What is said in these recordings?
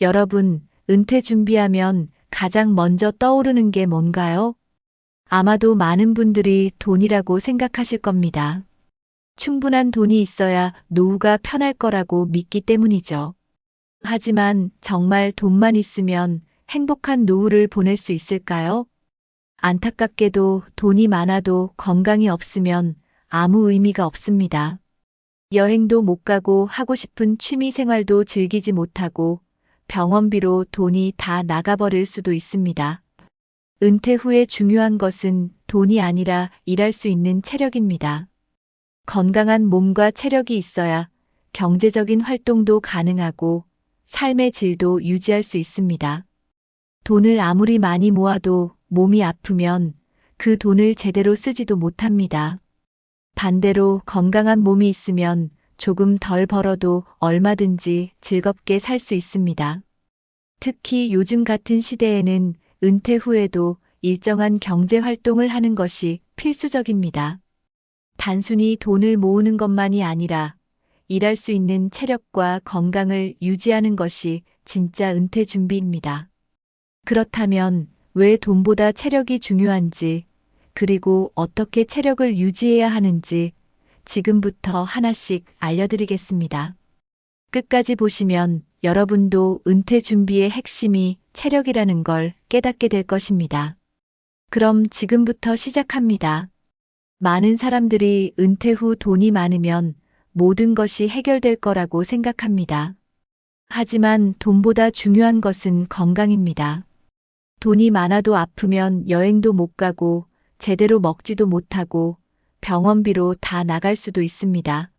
여러분, 은퇴 준비하면 가장 먼저 떠오르는 게 뭔가요? 아마도 많은 분들이 돈이라고 생각하실 겁니다. 충분한 돈이 있어야 노후가 편할 거라고 믿기 때문이죠. 하지만 정말 돈만 있으면 행복한 노후를 보낼 수 있을까요? 안타깝게도 돈이 많아도 건강이 없으면 아무 의미가 없습니다. 여행도 못 가고 하고 싶은 취미 생활도 즐기지 못하고 병원비로 돈이 다 나가버릴 수도 있습니다. 은퇴 후에 중요한 것은 돈이 아니라 일할 수 있는 체력입니다. 건강한 몸과 체력이 있어야 경제적인 활동도 가능하고 삶의 질도 유지할 수 있습니다. 돈을 아무리 많이 모아도 몸이 아프면 그 돈을 제대로 쓰지도 못합니다. 반대로 건강한 몸이 있으면 조금 덜 벌어도 얼마든지 즐겁게 살 수 있습니다. 특히 요즘 같은 시대에는 은퇴 후에도 일정한 경제 활동을 하는 것이 필수적입니다. 단순히 돈을 모으는 것만이 아니라 일할 수 있는 체력과 건강을 유지하는 것이 진짜 은퇴 준비입니다. 그렇다면 왜 돈보다 체력이 중요한지, 그리고 어떻게 체력을 유지해야 하는지 지금부터 하나씩 알려드리겠습니다. 끝까지 보시면 여러분도 은퇴 준비의 핵심이 체력이라는 걸 깨닫게 될 것입니다. 그럼 지금부터 시작합니다. 많은 사람들이 은퇴 후 돈이 많으면 모든 것이 해결될 거라고 생각합니다. 하지만 돈보다 중요한 것은 건강입니다. 돈이 많아도 아프면 여행도 못 가고 제대로 먹지도 못하고 병원비로 다 나갈 수도 있습니다.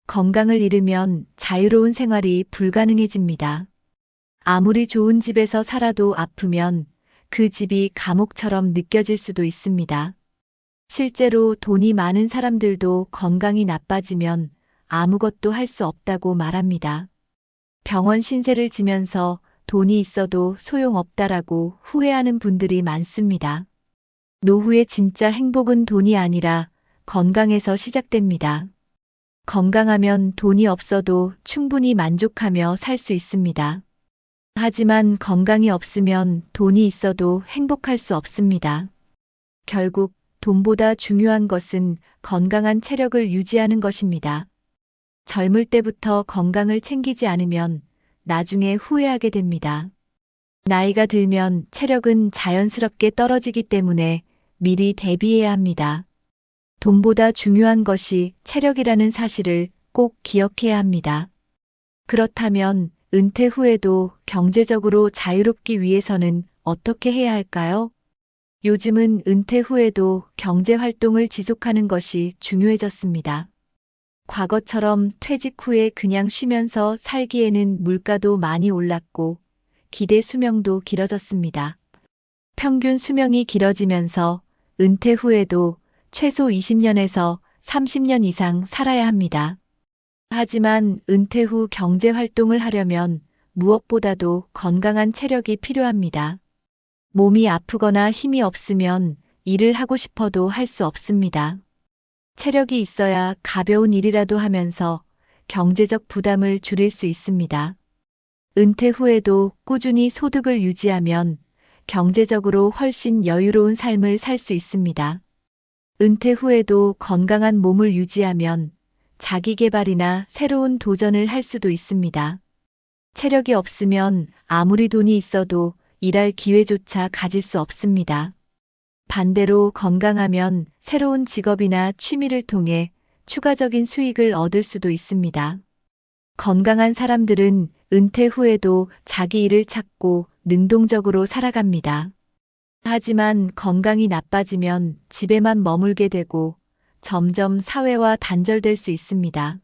건강을 잃으면 자유로운 생활이 불가능해집니다. 아무리 좋은 집에서 살아도 아프면 그 집이 감옥처럼 느껴질 수도 있습니다. 실제로 돈이 많은 사람들도 건강이 나빠지면 아무것도 할 수 없다고 말합니다. 병원 신세를 지면서 돈이 있어도 소용없다라고 후회하는 분들이 많습니다. 노후의 진짜 행복은 돈이 아니라 건강에서 시작됩니다. 건강하면 돈이 없어도 충분히 만족하며 살 수 있습니다. 하지만 건강이 없으면 돈이 있어도 행복할 수 없습니다. 결국 돈보다 중요한 것은 건강한 체력을 유지하는 것입니다. 젊을 때부터 건강을 챙기지 않으면 나중에 후회하게 됩니다. 나이가 들면 체력은 자연스럽게 떨어지기 때문에 미리 대비해야 합니다. 돈보다 중요한 것이 체력이라는 사실을 꼭 기억해야 합니다. 그렇다면 은퇴 후에도 경제적으로 자유롭기 위해서는 어떻게 해야 할까요? 요즘은 은퇴 후에도 경제 활동을 지속하는 것이 중요해졌습니다. 과거처럼 퇴직 후에 그냥 쉬면서 살기에는 물가도 많이 올랐고 기대 수명도 길어졌습니다. 평균 수명이 길어지면서 은퇴 후에도 최소 20년에서 30년 이상 살아야 합니다. 하지만 은퇴 후 경제 활동을 하려면 무엇보다도 건강한 체력이 필요합니다. 몸이 아프거나 힘이 없으면 일을 하고 싶어도 할 수 없습니다. 체력이 있어야 가벼운 일이라도 하면서 경제적 부담을 줄일 수 있습니다. 은퇴 후에도 꾸준히 소득을 유지하면 경제적으로 훨씬 여유로운 삶을 살 수 있습니다. 은퇴 후에도 건강한 몸을 유지하면 자기 개발이나 새로운 도전을 할 수도 있습니다. 체력이 없으면 아무리 돈이 있어도 일할 기회조차 가질 수 없습니다. 반대로 건강하면 새로운 직업이나 취미를 통해 추가적인 수익을 얻을 수도 있습니다. 건강한 사람들은 은퇴 후에도 자기 일을 찾고 능동적으로 살아갑니다. 하지만 건강이 나빠지면 집에만 머물게 되고 점점 사회와 단절될 수 있습니다.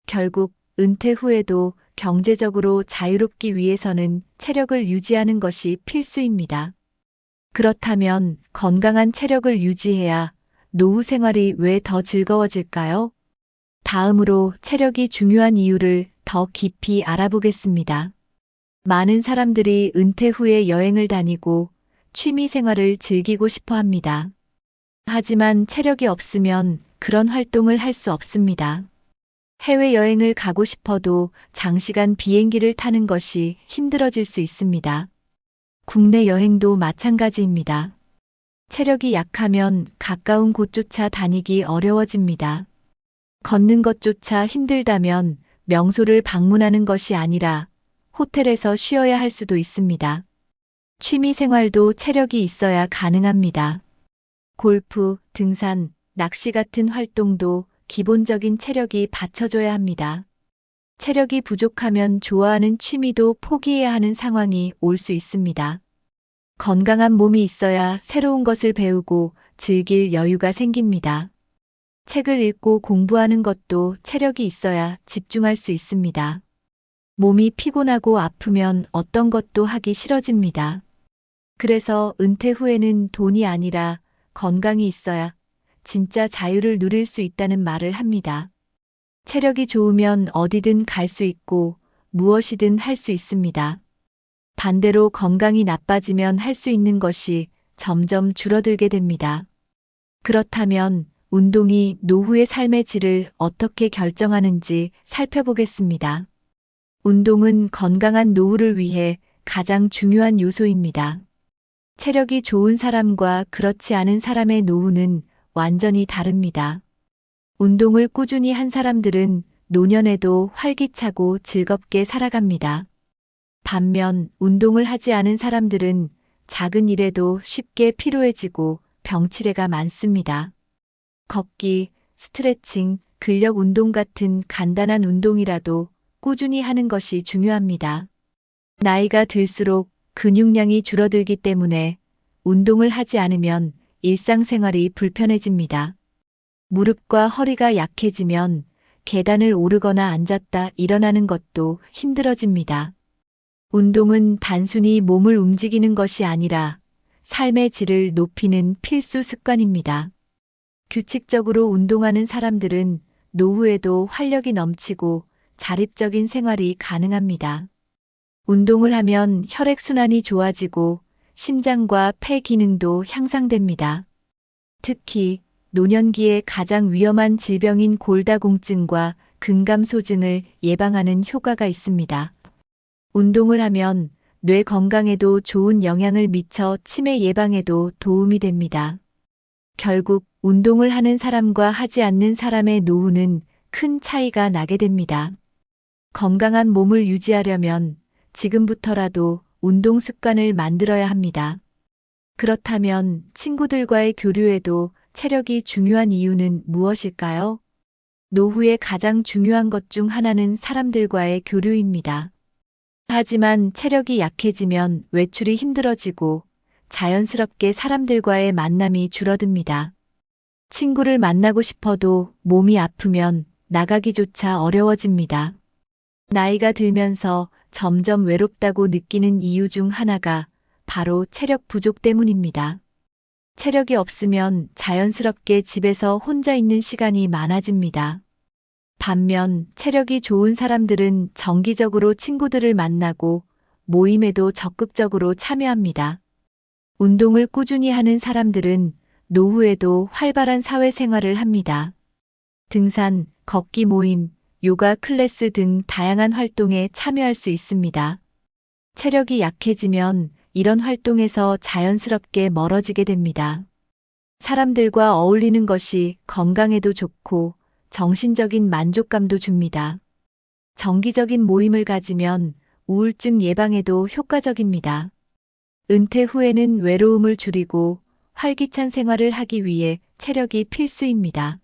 결국 은퇴 후에도 경제적으로 자유롭기 위해서는 체력을 유지하는 것이 필수입니다. 그렇다면 건강한 체력을 유지해야 노후 생활이 왜 더 즐거워질까요? 다음으로 체력이 중요한 이유를 더 깊이 알아보겠습니다. 많은 사람들이 은퇴 후에 여행을 다니고 취미 생활을 즐기고 싶어 합니다. 하지만 체력이 없으면 그런 활동을 할 수 없습니다. 해외여행을 가고 싶어도 장시간 비행기를 타는 것이 힘들어질 수 있습니다. 국내 여행도 마찬가지입니다. 체력이 약하면 가까운 곳조차 다니기 어려워집니다. 걷는 것조차 힘들다면 명소를 방문하는 것이 아니라 호텔에서 쉬어야 할 수도 있습니다. 취미 생활도 체력이 있어야 가능합니다. 골프, 등산, 낚시 같은 활동도 기본적인 체력이 받쳐줘야 합니다. 체력이 부족하면 좋아하는 취미도 포기해야 하는 상황이 올 수 있습니다. 건강한 몸이 있어야 새로운 것을 배우고 즐길 여유가 생깁니다. 책을 읽고 공부하는 것도 체력이 있어야 집중할 수 있습니다. 몸이 피곤하고 아프면 어떤 것도 하기 싫어집니다. 그래서 은퇴 후에는 돈이 아니라 건강이 있어야 진짜 자유를 누릴 수 있다는 말을 합니다. 체력이 좋으면 어디든 갈 수 있고 무엇이든 할 수 있습니다. 반대로 건강이 나빠지면 할 수 있는 것이 점점 줄어들게 됩니다. 그렇다면 운동이 노후의 삶의 질을 어떻게 결정하는지 살펴보겠습니다. 운동은 건강한 노후를 위해 가장 중요한 요소입니다. 체력이 좋은 사람과 그렇지 않은 사람의 노후는 완전히 다릅니다. 운동을 꾸준히 한 사람들은 노년에도 활기차고 즐겁게 살아갑니다. 반면 운동을 하지 않은 사람들은 작은 일에도 쉽게 피로해지고 병치레가 많습니다. 걷기, 스트레칭, 근력 운동 같은 간단한 운동이라도 꾸준히 하는 것이 중요합니다. 나이가 들수록 근육량이 줄어들기 때문에 운동을 하지 않으면 일상생활이 불편해집니다. 무릎과 허리가 약해지면 계단을 오르거나 앉았다 일어나는 것도 힘들어집니다. 운동은 단순히 몸을 움직이는 것이 아니라 삶의 질을 높이는 필수 습관입니다. 규칙적으로 운동하는 사람들은 노후에도 활력이 넘치고 자립적인 생활이 가능합니다. 운동을 하면 혈액순환이 좋아지고 심장과 폐 기능도 향상됩니다. 특히 노년기에 가장 위험한 질병인 골다공증과 근감소증을 예방하는 효과가 있습니다. 운동을 하면 뇌 건강에도 좋은 영향을 미쳐 치매 예방에도 도움이 됩니다. 결국 운동을 하는 사람과 하지 않는 사람의 노후는 큰 차이가 나게 됩니다. 건강한 몸을 유지하려면 지금부터라도 운동 습관을 만들어야 합니다. 그렇다면 친구들과의 교류에도 체력이 중요한 이유는 무엇일까요? 노후에 가장 중요한 것 중 하나는 사람들과의 교류입니다. 하지만 체력이 약해지면 외출이 힘들어지고 자연스럽게 사람들과의 만남이 줄어듭니다. 친구를 만나고 싶어도 몸이 아프면 나가기조차 어려워집니다. 나이가 들면서 점점 외롭다고 느끼는 이유 중 하나가 바로 체력 부족 때문입니다. 체력이 없으면 자연스럽게 집에서 혼자 있는 시간이 많아집니다. 반면 체력이 좋은 사람들은 정기적으로 친구들을 만나고 모임에도 적극적으로 참여합니다. 운동을 꾸준히 하는 사람들은 노후에도 활발한 사회생활을 합니다. 등산, 걷기 모임, 요가 클래스 등 다양한 활동에 참여할 수 있습니다. 체력이 약해지면 이런 활동에서 자연스럽게 멀어지게 됩니다. 사람들과 어울리는 것이 건강에도 좋고 정신적인 만족감도 줍니다. 정기적인 모임을 가지면 우울증 예방에도 효과적입니다. 은퇴 후에는 외로움을 줄이고 활기찬 생활을 하기 위해 체력이 필수입니다.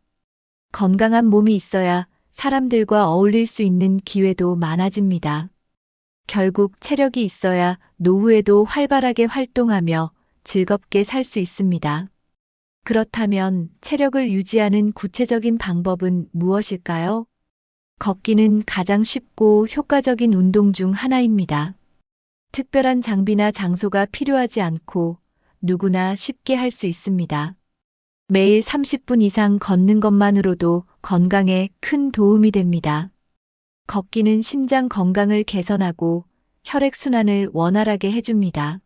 건강한 몸이 있어야 사람들과 어울릴 수 있는 기회도 많아집니다. 결국 체력이 있어야 노후에도 활발하게 활동하며 즐겁게 살 수 있습니다. 그렇다면 체력을 유지하는 구체적인 방법은 무엇일까요? 걷기는 가장 쉽고 효과적인 운동 중 하나입니다. 특별한 장비나 장소가 필요하지 않고 누구나 쉽게 할 수 있습니다. 매일 30분 이상 걷는 것만으로도 건강에 큰 도움이 됩니다. 걷기는 심장 건강을 개선하고 혈액순환을 원활하게 해줍니다.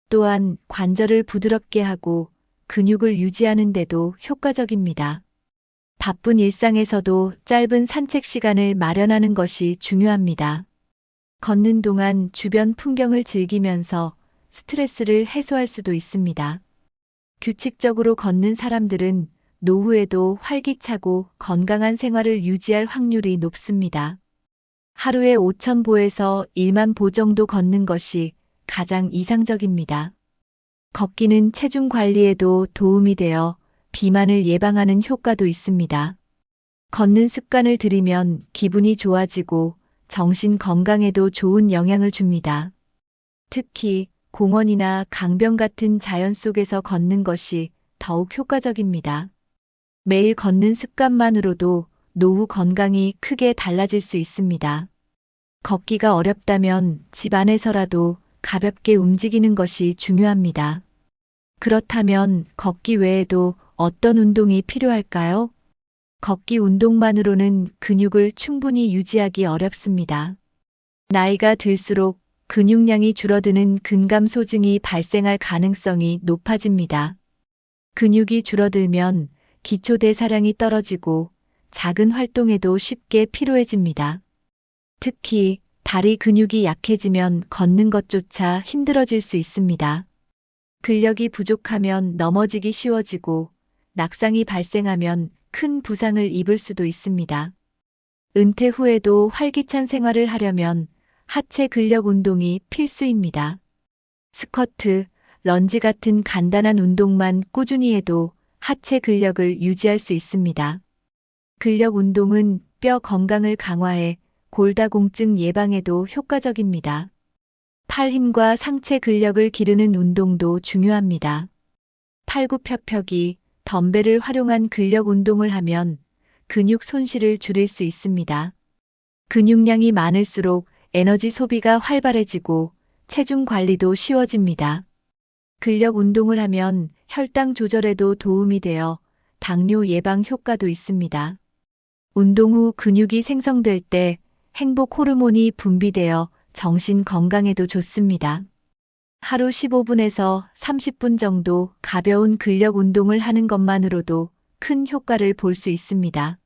또한 관절을 부드럽게 하고 근육을 유지하는 데도 효과적입니다. 바쁜 일상에서도 짧은 산책 시간을 마련하는 것이 중요합니다. 걷는 동안 주변 풍경을 즐기면서 스트레스를 해소할 수도 있습니다. 규칙적으로 걷는 사람들은 노후에도 활기차고 건강한 생활을 유지할 확률이 높습니다. 하루에 5,000보에서 1만 보 정도 걷는 것이 가장 이상적입니다. 걷기는 체중 관리에도 도움이 되어 비만을 예방하는 효과도 있습니다. 걷는 습관을 들이면 기분이 좋아지고 정신 건강에도 좋은 영향을 줍니다. 특히 공원이나 강변 같은 자연 속에서 걷는 것이 더욱 효과적입니다. 매일 걷는 습관만으로도 노후 건강이 크게 달라질 수 있습니다. 걷기가 어렵다면 집 안에서라도 가볍게 움직이는 것이 중요합니다. 그렇다면 걷기 외에도 어떤 운동이 필요할까요? 걷기 운동만으로는 근육을 충분히 유지하기 어렵습니다. 나이가 들수록 근육량이 줄어드는 근감소증이 발생할 가능성이 높아집니다. 근육이 줄어들면 기초대사량이 떨어지고 작은 활동에도 쉽게 피로해집니다. 특히 다리 근육이 약해지면 걷는 것조차 힘들어질 수 있습니다. 근력이 부족하면 넘어지기 쉬워지고 낙상이 발생하면 큰 부상을 입을 수도 있습니다. 은퇴 후에도 활기찬 생활을 하려면 하체 근력 운동이 필수입니다. 스쿼트, 런지 같은 간단한 운동만 꾸준히 해도 하체 근력을 유지할 수 있습니다. 근력 운동은 뼈 건강을 강화해 골다공증 예방에도 효과적입니다. 팔 힘과 상체 근력을 기르는 운동도 중요합니다. 팔굽혀펴기, 덤벨을 활용한 근력 운동을 하면 근육 손실을 줄일 수 있습니다. 근육량이 많을수록 에너지 소비가 활발해지고 체중 관리도 쉬워집니다. 근력 운동을 하면 혈당 조절에도 도움이 되어 당뇨 예방 효과도 있습니다. 운동 후 근육이 생성될 때 행복 호르몬이 분비되어 정신 건강에도 좋습니다. 하루 15분에서 30분 정도 가벼운 근력 운동을 하는 것만으로도 큰 효과를 볼 수 있습니다.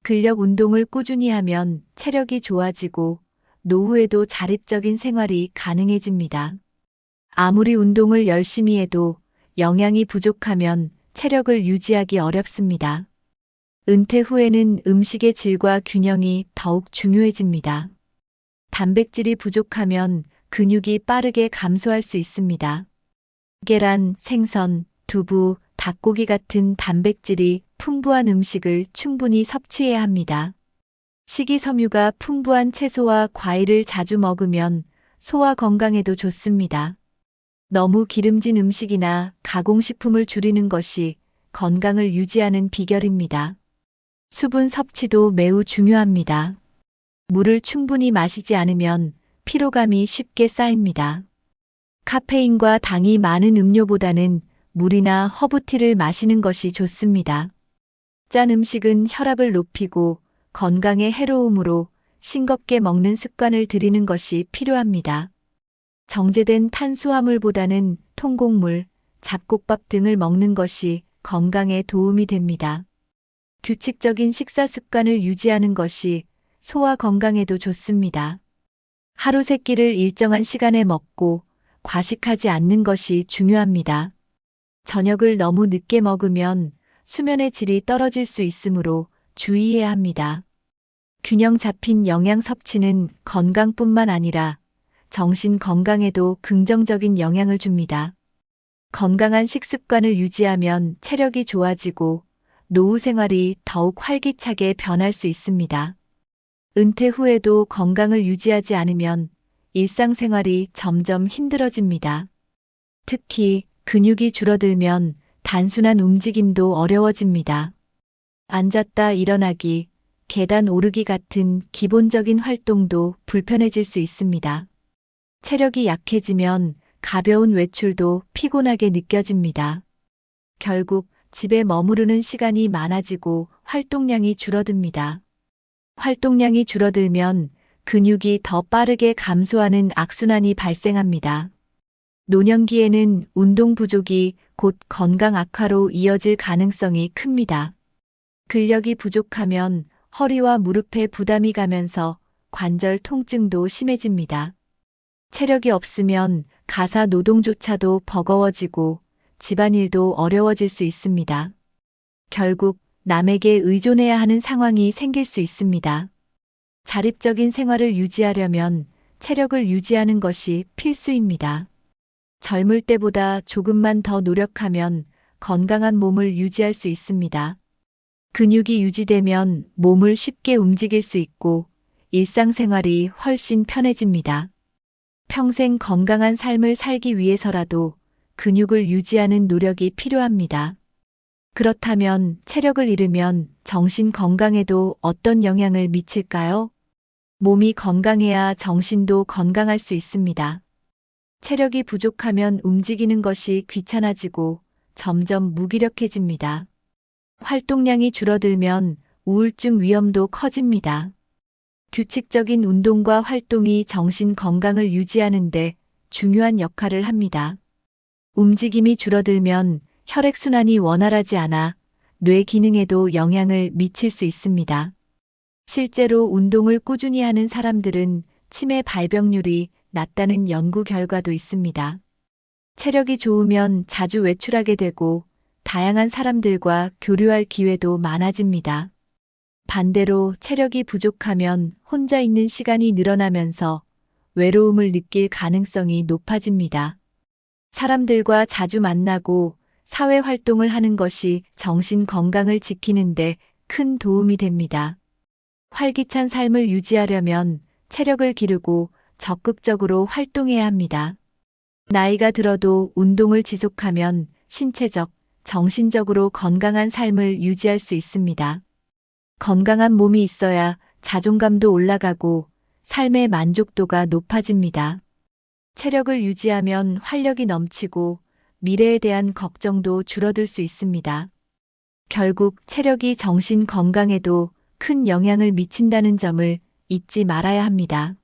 근력 운동을 꾸준히 하면 체력이 좋아지고 노후에도 자립적인 생활이 가능해집니다. 아무리 운동을 열심히 해도 영양이 부족하면 체력을 유지하기 어렵습니다. 은퇴 후에는 음식의 질과 균형이 더욱 중요해집니다. 단백질이 부족하면 근육이 빠르게 감소할 수 있습니다. 계란, 생선, 두부, 닭고기 같은 단백질이 풍부한 음식을 충분히 섭취해야 합니다. 식이섬유가 풍부한 채소와 과일을 자주 먹으면 소화 건강에도 좋습니다. 너무 기름진 음식이나 가공식품을 줄이는 것이 건강을 유지하는 비결입니다. 수분 섭취도 매우 중요합니다. 물을 충분히 마시지 않으면 피로감이 쉽게 쌓입니다. 카페인과 당이 많은 음료보다는 물이나 허브티를 마시는 것이 좋습니다. 짠 음식은 혈압을 높이고 건강에 해로우므로 싱겁게 먹는 습관을 들이는 것이 필요합니다. 정제된 탄수화물보다는 통곡물, 잡곡밥 등을 먹는 것이 건강에 도움이 됩니다. 규칙적인 식사 습관을 유지하는 것이 소화 건강에도 좋습니다. 하루 세 끼를 일정한 시간에 먹고 과식하지 않는 것이 중요합니다. 저녁을 너무 늦게 먹으면 수면의 질이 떨어질 수 있으므로 주의해야 합니다. 균형 잡힌 영양 섭취는 건강뿐만 아니라 정신 건강에도 긍정적인 영향을 줍니다. 건강한 식습관을 유지하면 체력이 좋아지고 노후 생활이 더욱 활기차게 변할 수 있습니다. 은퇴 후에도 건강을 유지하지 않으면 일상생활이 점점 힘들어집니다. 특히 근육이 줄어들면 단순한 움직임도 어려워집니다. 앉았다 일어나기, 계단 오르기 같은 기본적인 활동도 불편해질 수 있습니다. 체력이 약해지면 가벼운 외출도 피곤하게 느껴집니다. 결국 집에 머무르는 시간이 많아지고 활동량이 줄어듭니다. 활동량이 줄어들면 근육이 더 빠르게 감소하는 악순환이 발생합니다. 노년기에는 운동 부족이 곧 건강 악화로 이어질 가능성이 큽니다. 근력이 부족하면 허리와 무릎에 부담이 가면서 관절 통증도 심해집니다. 체력이 없으면 가사 노동조차도 버거워지고 집안일도 어려워질 수 있습니다. 결국 남에게 의존해야 하는 상황이 생길 수 있습니다. 자립적인 생활을 유지하려면 체력을 유지하는 것이 필수입니다. 젊을 때보다 조금만 더 노력하면 건강한 몸을 유지할 수 있습니다. 근육이 유지되면 몸을 쉽게 움직일 수 있고 일상생활이 훨씬 편해집니다. 평생 건강한 삶을 살기 위해서라도 근육을 유지하는 노력이 필요합니다. 그렇다면 체력을 잃으면 정신 건강에도 어떤 영향을 미칠까요? 몸이 건강해야 정신도 건강할 수 있습니다. 체력이 부족하면 움직이는 것이 귀찮아지고 점점 무기력해집니다. 활동량이 줄어들면 우울증 위험도 커집니다. 규칙적인 운동과 활동이 정신 건강을 유지하는 데 중요한 역할을 합니다. 움직임이 줄어들면 혈액순환이 원활하지 않아 뇌 기능에도 영향을 미칠 수 있습니다. 실제로 운동을 꾸준히 하는 사람들은 치매 발병률이 낮다는 연구 결과도 있습니다. 체력이 좋으면 자주 외출하게 되고 다양한 사람들과 교류할 기회도 많아집니다. 반대로 체력이 부족하면 혼자 있는 시간이 늘어나면서 외로움을 느낄 가능성이 높아집니다. 사람들과 자주 만나고 사회 활동을 하는 것이 정신 건강을 지키는데 큰 도움이 됩니다. 활기찬 삶을 유지하려면 체력을 기르고 적극적으로 활동해야 합니다. 나이가 들어도 운동을 지속하면 신체적, 정신적으로 건강한 삶을 유지할 수 있습니다. 건강한 몸이 있어야 자존감도 올라가고 삶의 만족도가 높아집니다. 체력을 유지하면 활력이 넘치고 미래에 대한 걱정도 줄어들 수 있습니다. 결국 체력이 정신 건강에도 큰 영향을 미친다는 점을 잊지 말아야 합니다.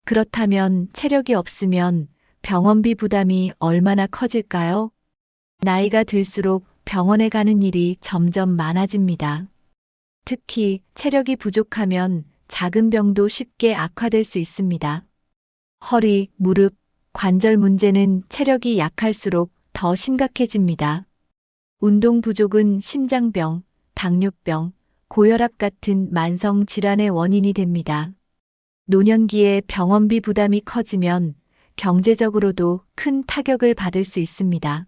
그렇다면 체력이 없으면 병원비 부담이 얼마나 커질까요? 나이가 들수록 병원에 가는 일이 점점 많아집니다. 특히 체력이 부족하면 작은 병도 쉽게 악화될 수 있습니다. 허리, 무릎, 관절 문제는 체력이 약할수록 더 심각해집니다. 운동 부족은 심장병, 당뇨병, 고혈압 같은 만성 질환의 원인이 됩니다. 노년기에 병원비 부담이 커지면 경제적으로도 큰 타격을 받을 수 있습니다.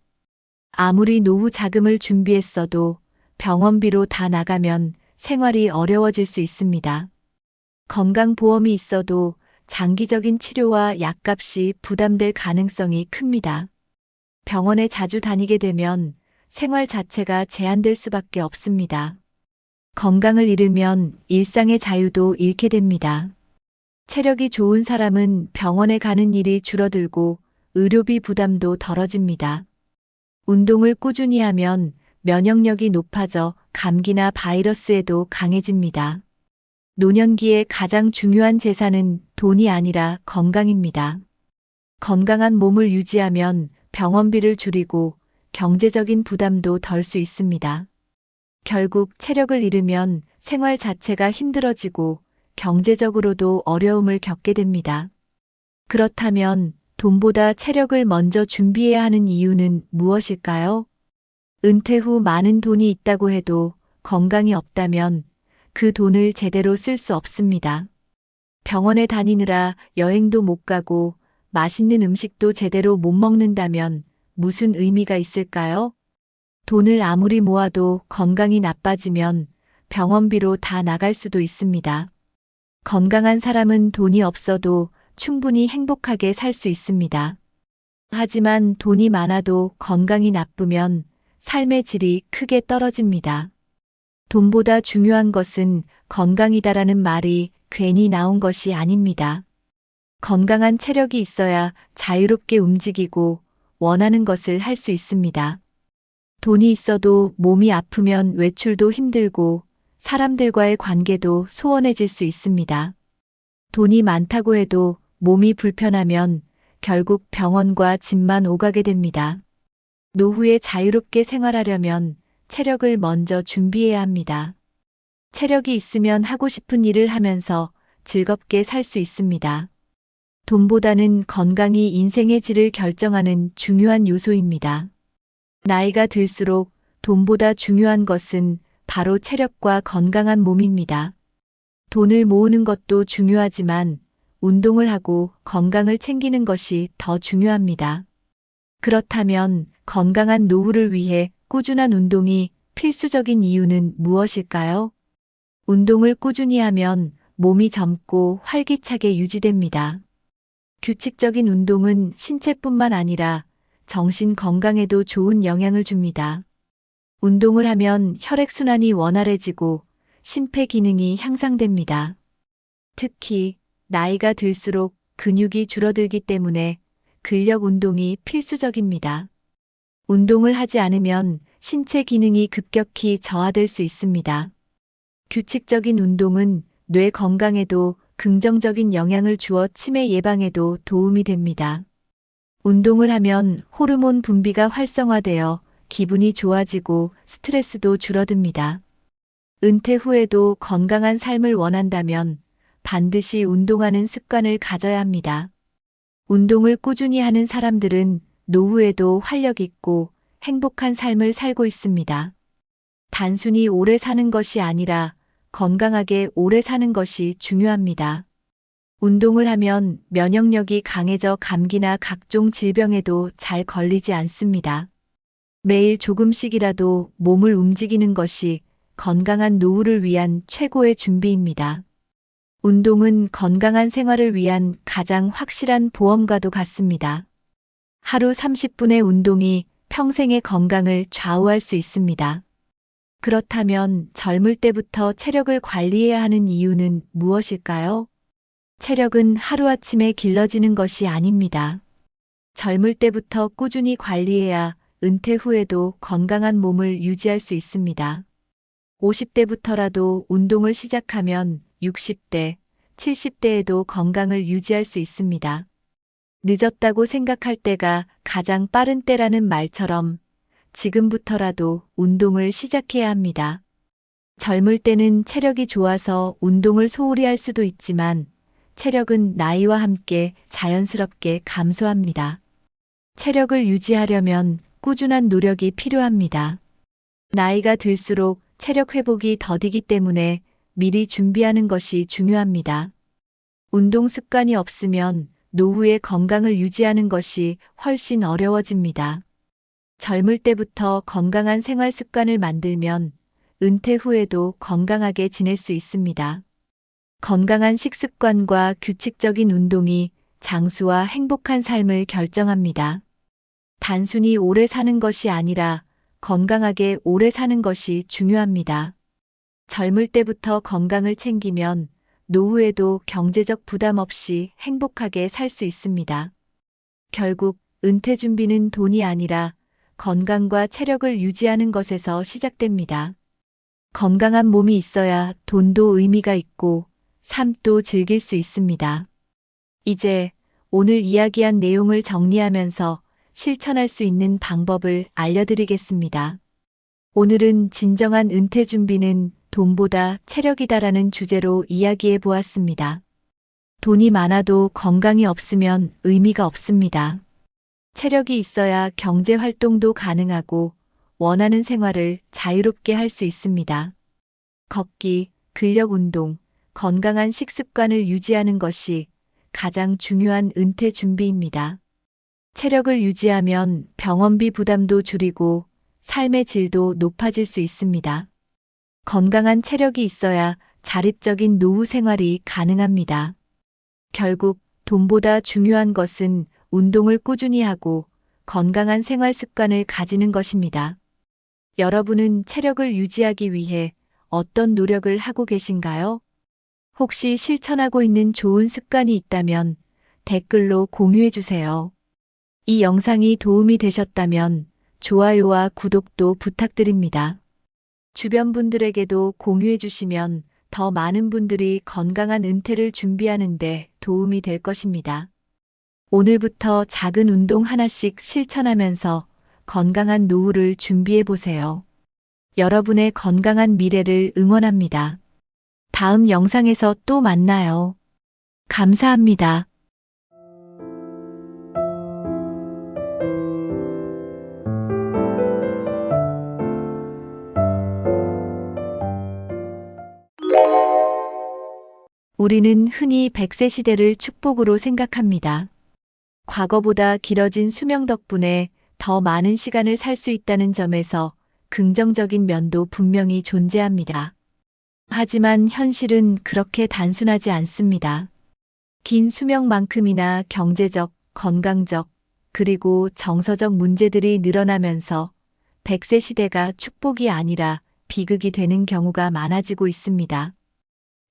아무리 노후 자금을 준비했어도 병원비로 다 나가면 생활이 어려워질 수 있습니다. 건강보험이 있어도 장기적인 치료와 약값이 부담될 가능성이 큽니다. 병원에 자주 다니게 되면 생활 자체가 제한될 수밖에 없습니다. 건강을 잃으면 일상의 자유도 잃게 됩니다. 체력이 좋은 사람은 병원에 가는 일이 줄어들고 의료비 부담도 덜어집니다. 운동을 꾸준히 하면 면역력이 높아져 감기나 바이러스에도 강해집니다. 노년기에 가장 중요한 재산은 돈이 아니라 건강입니다. 건강한 몸을 유지하면 병원비를 줄이고 경제적인 부담도 덜 수 있습니다. 결국 체력을 잃으면 생활 자체가 힘들어지고 경제적으로도 어려움을 겪게 됩니다. 그렇다면 돈보다 체력을 먼저 준비해야 하는 이유는 무엇일까요? 은퇴 후 많은 돈이 있다고 해도 건강이 없다면 그 돈을 제대로 쓸 수 없습니다. 병원에 다니느라 여행도 못 가고 맛있는 음식도 제대로 못 먹는다면 무슨 의미가 있을까요? 돈을 아무리 모아도 건강이 나빠지면 병원비로 다 나갈 수도 있습니다. 건강한 사람은 돈이 없어도 충분히 행복하게 살 수 있습니다. 하지만 돈이 많아도 건강이 나쁘면 삶의 질이 크게 떨어집니다. 돈보다 중요한 것은 건강이다라는 말이 괜히 나온 것이 아닙니다. 건강한 체력이 있어야 자유롭게 움직이고 원하는 것을 할 수 있습니다. 돈이 있어도 몸이 아프면 외출도 힘들고 사람들과의 관계도 소원해질 수 있습니다. 돈이 많다고 해도 몸이 불편하면 결국 병원과 집만 오가게 됩니다. 노후에 자유롭게 생활하려면 체력을 먼저 준비해야 합니다. 체력이 있으면 하고 싶은 일을 하면서 즐겁게 살 수 있습니다. 돈보다는 건강이 인생의 질을 결정하는 중요한 요소입니다. 나이가 들수록 돈보다 중요한 것은 바로 체력과 건강한 몸입니다. 돈을 모으는 것도 중요하지만 운동을 하고 건강을 챙기는 것이 더 중요합니다. 그렇다면 건강한 노후를 위해 꾸준한 운동이 필수적인 이유는 무엇일까요? 운동을 꾸준히 하면 몸이 젊고 활기차게 유지됩니다. 규칙적인 운동은 신체뿐만 아니라 정신 건강에도 좋은 영향을 줍니다. 운동을 하면 혈액순환이 원활해지고 심폐 기능이 향상됩니다. 특히 나이가 들수록 근육이 줄어들기 때문에 근력 운동이 필수적입니다. 운동을 하지 않으면 신체 기능이 급격히 저하될 수 있습니다. 규칙적인 운동은 뇌 건강에도 긍정적인 영향을 주어 치매 예방에도 도움이 됩니다. 운동을 하면 호르몬 분비가 활성화되어 기분이 좋아지고 스트레스도 줄어듭니다. 은퇴 후에도 건강한 삶을 원한다면 반드시 운동하는 습관을 가져야 합니다. 운동을 꾸준히 하는 사람들은 노후에도 활력 있고 행복한 삶을 살고 있습니다. 단순히 오래 사는 것이 아니라 건강하게 오래 사는 것이 중요합니다. 운동을 하면 면역력이 강해져 감기나 각종 질병에도 잘 걸리지 않습니다. 매일 조금씩이라도 몸을 움직이는 것이 건강한 노후를 위한 최고의 준비입니다. 운동은 건강한 생활을 위한 가장 확실한 보험과도 같습니다. 하루 30분의 운동이 평생의 건강을 좌우할 수 있습니다. 그렇다면 젊을 때부터 체력을 관리해야 하는 이유는 무엇일까요? 체력은 하루아침에 길러지는 것이 아닙니다. 젊을 때부터 꾸준히 관리해야 은퇴 후에도 건강한 몸을 유지할 수 있습니다. 50대부터라도 운동을 시작하면 60대, 70대에도 건강을 유지할 수 있습니다. 늦었다고 생각할 때가 가장 빠른 때라는 말처럼 지금부터라도 운동을 시작해야 합니다. 젊을 때는 체력이 좋아서 운동을 소홀히 할 수도 있지만 체력은 나이와 함께 자연스럽게 감소합니다. 체력을 유지하려면 꾸준한 노력이 필요합니다. 나이가 들수록 체력 회복이 더디기 때문에 미리 준비하는 것이 중요합니다. 운동 습관이 없으면 노후의 건강을 유지하는 것이 훨씬 어려워집니다. 젊을 때부터 건강한 생활 습관을 만들면 은퇴 후에도 건강하게 지낼 수 있습니다. 건강한 식습관과 규칙적인 운동이 장수와 행복한 삶을 결정합니다. 단순히 오래 사는 것이 아니라 건강하게 오래 사는 것이 중요합니다. 젊을 때부터 건강을 챙기면 노후에도 경제적 부담 없이 행복하게 살 수 있습니다. 결국 은퇴 준비는 돈이 아니라 건강과 체력을 유지하는 것에서 시작됩니다. 건강한 몸이 있어야 돈도 의미가 있고 삶도 즐길 수 있습니다. 이제 오늘 이야기한 내용을 정리하면서 실천할 수 있는 방법을 알려드리겠습니다. 오늘은 진정한 은퇴 준비는 돈보다 체력이다라는 주제로 이야기해 보았습니다. 돈이 많아도 건강이 없으면 의미가 없습니다. 체력이 있어야 경제 활동도 가능하고 원하는 생활을 자유롭게 할 수 있습니다. 걷기, 근력 운동, 건강한 식습관을 유지하는 것이 가장 중요한 은퇴 준비입니다. 체력을 유지하면 병원비 부담도 줄이고 삶의 질도 높아질 수 있습니다. 건강한 체력이 있어야 자립적인 노후 생활이 가능합니다. 결국 돈보다 중요한 것은 운동을 꾸준히 하고 건강한 생활 습관을 가지는 것입니다. 여러분은 체력을 유지하기 위해 어떤 노력을 하고 계신가요? 혹시 실천하고 있는 좋은 습관이 있다면 댓글로 공유해 주세요. 이 영상이 도움이 되셨다면 좋아요와 구독도 부탁드립니다. 주변 분들에게도 공유해 주시면 더 많은 분들이 건강한 은퇴를 준비하는 데 도움이 될 것입니다. 오늘부터 작은 운동 하나씩 실천하면서 건강한 노후를 준비해 보세요. 여러분의 건강한 미래를 응원합니다. 다음 영상에서 또 만나요. 감사합니다. 우리는 흔히 100세 시대를 축복으로 생각합니다. 과거보다 길어진 수명 덕분에 더 많은 시간을 살 수 있다는 점에서 긍정적인 면도 분명히 존재합니다. 하지만 현실은 그렇게 단순하지 않습니다. 긴 수명만큼이나 경제적, 건강적, 그리고 정서적 문제들이 늘어나면서 100세 시대가 축복이 아니라 비극이 되는 경우가 많아지고 있습니다.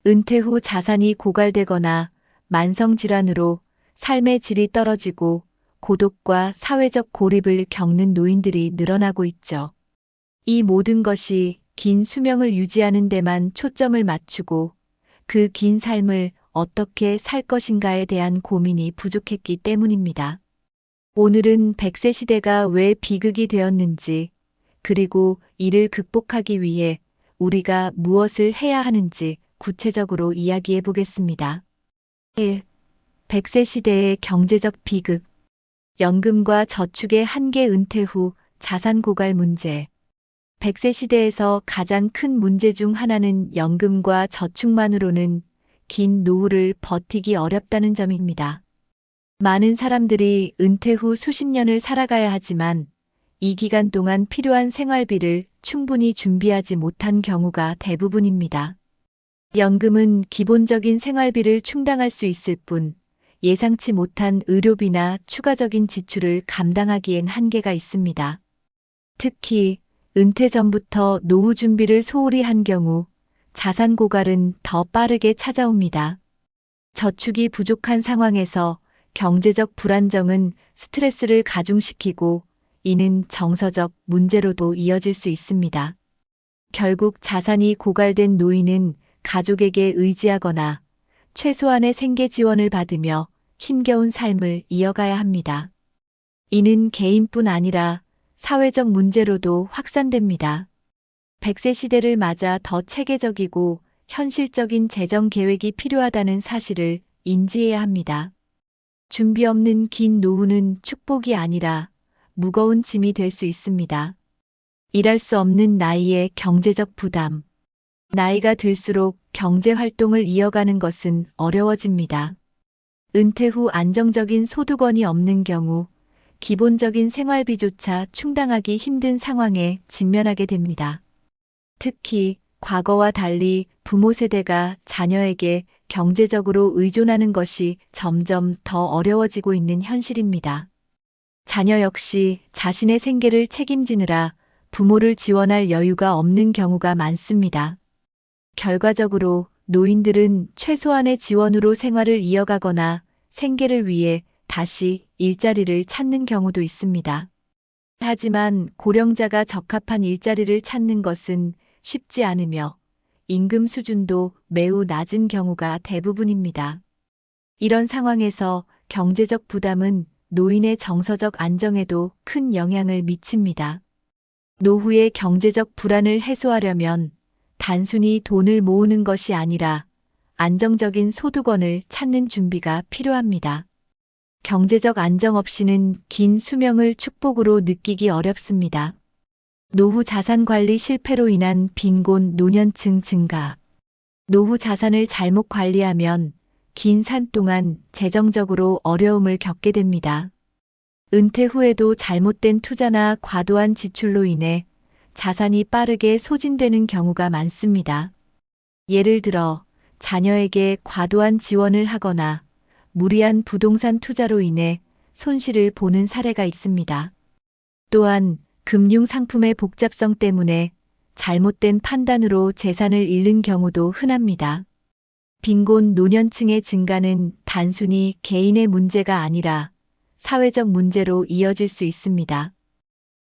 은퇴 후 자산이 고갈되거나 만성질환으로 삶의 질이 떨어지고 고독과 사회적 고립을 겪는 노인들이 늘어나고 있죠. 이 모든 것이 긴 수명을 유지하는 데만 초점을 맞추고 그 긴 삶을 어떻게 살 것인가에 대한 고민이 부족했기 때문입니다. 오늘은 100세 시대가 왜 비극이 되었는지, 그리고 이를 극복하기 위해 우리가 무엇을 해야 하는지 구체적으로 이야기해 보겠습니다. 1. 100세 시대의 경제적 비극. 연금과 저축의 한계. 은퇴 후 자산 고갈 문제. 100세 시대에서 가장 큰 문제 중 하나는 연금과 저축만으로는 긴 노후를 버티기 어렵다는 점입니다. 많은 사람들이 은퇴 후 수십 년을 살아가야 하지만 이 기간 동안 필요한 생활비를 충분히 준비하지 못한 경우가 대부분입니다. 연금은 기본적인 생활비를 충당할 수 있을 뿐 예상치 못한 의료비나 추가적인 지출을 감당하기엔 한계가 있습니다. 특히 은퇴 전부터 노후 준비를 소홀히 한 경우 자산 고갈은 더 빠르게 찾아옵니다. 저축이 부족한 상황에서 경제적 불안정은 스트레스를 가중시키고 이는 정서적 문제로도 이어질 수 있습니다. 결국 자산이 고갈된 노인은 가족에게 의지하거나 최소한의 생계 지원을 받으며 힘겨운 삶을 이어가야 합니다. 이는 개인뿐 아니라 사회적 문제로도 확산됩니다. 100세 시대를 맞아 더 체계적이고 현실적인 재정 계획이 필요하다는 사실을 인지해야 합니다. 준비 없는 긴 노후는 축복이 아니라 무거운 짐이 될 수 있습니다. 일할 수 없는 나이의 경제적 부담. 나이가 들수록 경제 활동을 이어가는 것은 어려워집니다. 은퇴 후 안정적인 소득원이 없는 경우 기본적인 생활비조차 충당하기 힘든 상황에 직면하게 됩니다. 특히 과거와 달리 부모 세대가 자녀에게 경제적으로 의존하는 것이 점점 더 어려워지고 있는 현실입니다. 자녀 역시 자신의 생계를 책임지느라 부모를 지원할 여유가 없는 경우가 많습니다. 결과적으로 노인들은 최소한의 지원으로 생활을 이어가거나 생계를 위해 다시 일자리를 찾는 경우도 있습니다. 하지만 고령자가 적합한 일자리를 찾는 것은 쉽지 않으며 임금 수준도 매우 낮은 경우가 대부분입니다. 이런 상황에서 경제적 부담은 노인의 정서적 안정에도 큰 영향을 미칩니다. 노후의 경제적 불안을 해소하려면 단순히 돈을 모으는 것이 아니라 안정적인 소득원을 찾는 준비가 필요합니다. 경제적 안정 없이는 긴 수명을 축복으로 느끼기 어렵습니다. 노후 자산 관리 실패로 인한 빈곤 노년층 증가. 노후 자산을 잘못 관리하면 긴 삶 동안 재정적으로 어려움을 겪게 됩니다. 은퇴 후에도 잘못된 투자나 과도한 지출로 인해 자산이 빠르게 소진되는 경우가 많습니다. 예를 들어 자녀에게 과도한 지원을 하거나 무리한 부동산 투자로 인해 손실을 보는 사례가 있습니다. 또한 금융 상품의 복잡성 때문에 잘못된 판단으로 재산을 잃는 경우도 흔합니다. 빈곤 노년층의 증가는 단순히 개인의 문제가 아니라 사회적 문제로 이어질 수 있습니다.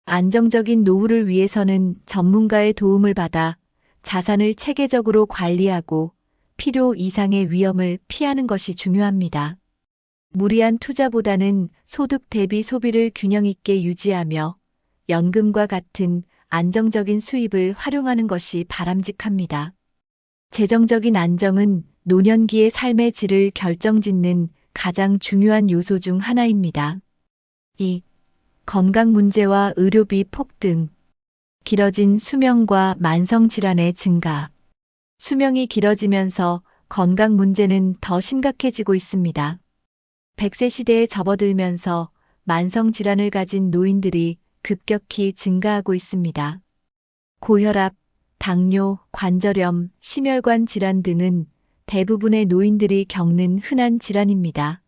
안정적인 노후를 위해서는 전문가의 도움을 받아 자산을 체계적으로 관리하고 필요 이상의 위험을 피하는 것이 중요합니다. 무리한 투자보다는 소득 대비 소비를 균형 있게 유지하며 연금과 같은 안정적인 수입을 활용하는 것이 바람직합니다. 재정적인 안정은 노년기의 삶의 질을 결정짓는 가장 중요한 요소 중 하나입니다. 2. 건강 문제와 의료비 폭등. 길어진 수명과 만성질환의 증가. 수명이 길어지면서 건강 문제는 더 심각해지고 있습니다. 100세 시대에 접어들면서 만성질환을 가진 노인들이 급격히 증가하고 있습니다. 고혈압, 당뇨, 관절염, 심혈관 질환 등은 대부분의 노인들이 겪는 흔한 질환입니다.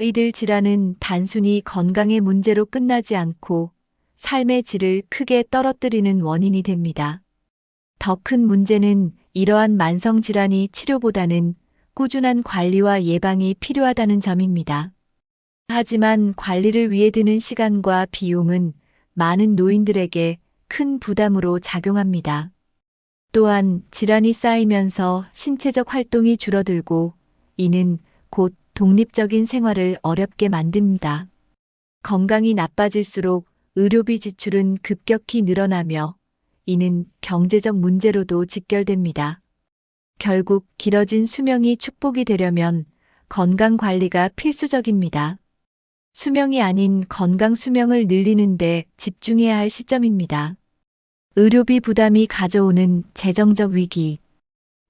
이들 질환은 단순히 건강의 문제로 끝나지 않고 삶의 질을 크게 떨어뜨리는 원인이 됩니다. 더 큰 문제는 이러한 만성질환이 치료보다는 꾸준한 관리와 예방이 필요하다는 점입니다. 하지만 관리를 위해 드는 시간과 비용은 많은 노인들에게 큰 부담으로 작용합니다. 또한 질환이 쌓이면서 신체적 활동이 줄어들고 이는 곧 독립적인 생활을 어렵게 만듭니다. 건강이 나빠질수록 의료비 지출은 급격히 늘어나며 이는 경제적 문제로도 직결됩니다. 결국 길어진 수명이 축복이 되려면 건강 관리가 필수적입니다. 수명이 아닌 건강 수명을 늘리는 데 집중해야 할 시점입니다. 의료비 부담이 가져오는 재정적 위기.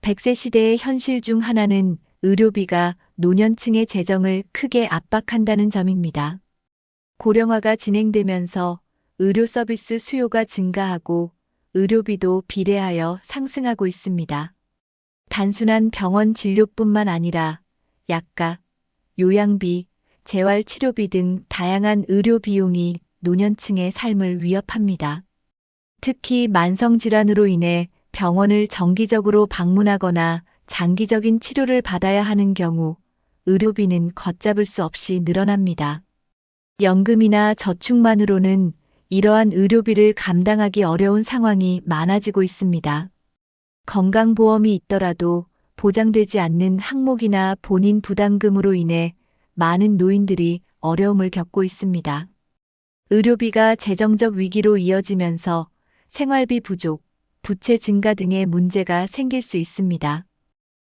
100세 시대의 현실 중 하나는 의료비가 노년층의 재정을 크게 압박한다는 점입니다. 고령화가 진행되면서 의료 서비스 수요가 증가하고 의료비도 비례하여 상승하고 있습니다. 단순한 병원 진료뿐만 아니라 약가, 요양비, 재활치료비 등 다양한 의료 비용이 노년층의 삶을 위협합니다. 특히 만성질환으로 인해 병원을 정기적으로 방문하거나 장기적인 치료를 받아야 하는 경우 의료비는 걷잡을 수 없이 늘어납니다. 연금이나 저축만으로는 이러한 의료비를 감당하기 어려운 상황이 많아지고 있습니다. 건강보험이 있더라도 보장되지 않는 항목이나 본인 부담금으로 인해 많은 노인들이 어려움을 겪고 있습니다. 의료비가 재정적 위기로 이어지면서 생활비 부족, 부채 증가 등의 문제가 생길 수 있습니다.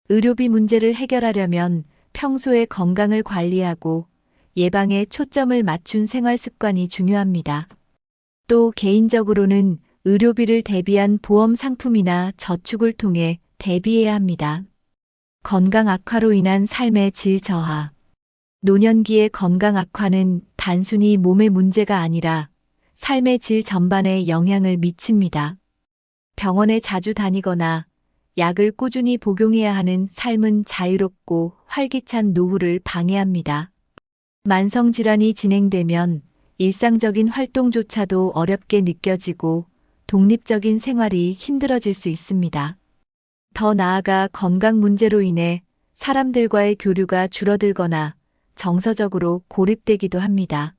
의료비 문제를 해결하려면 평소에 건강을 관리하고 예방에 초점을 맞춘 생활 습관이 중요합니다. 또 개인적으로는 의료비를 대비한 보험 상품이나 저축을 통해 대비해야 합니다. 건강 악화로 인한 삶의 질 저하. 노년기의 건강 악화는 단순히 몸의 문제가 아니라 삶의 질 전반에 영향을 미칩니다. 병원에 자주 다니거나 약을 꾸준히 복용해야 하는 삶은 자유롭고 활기찬 노후를 방해합니다. 만성질환이 진행되면 일상적인 활동조차도 어렵게 느껴지고 독립적인 생활이 힘들어질 수 있습니다. 더 나아가 건강 문제로 인해 사람들과의 교류가 줄어들거나 정서적으로 고립되기도 합니다.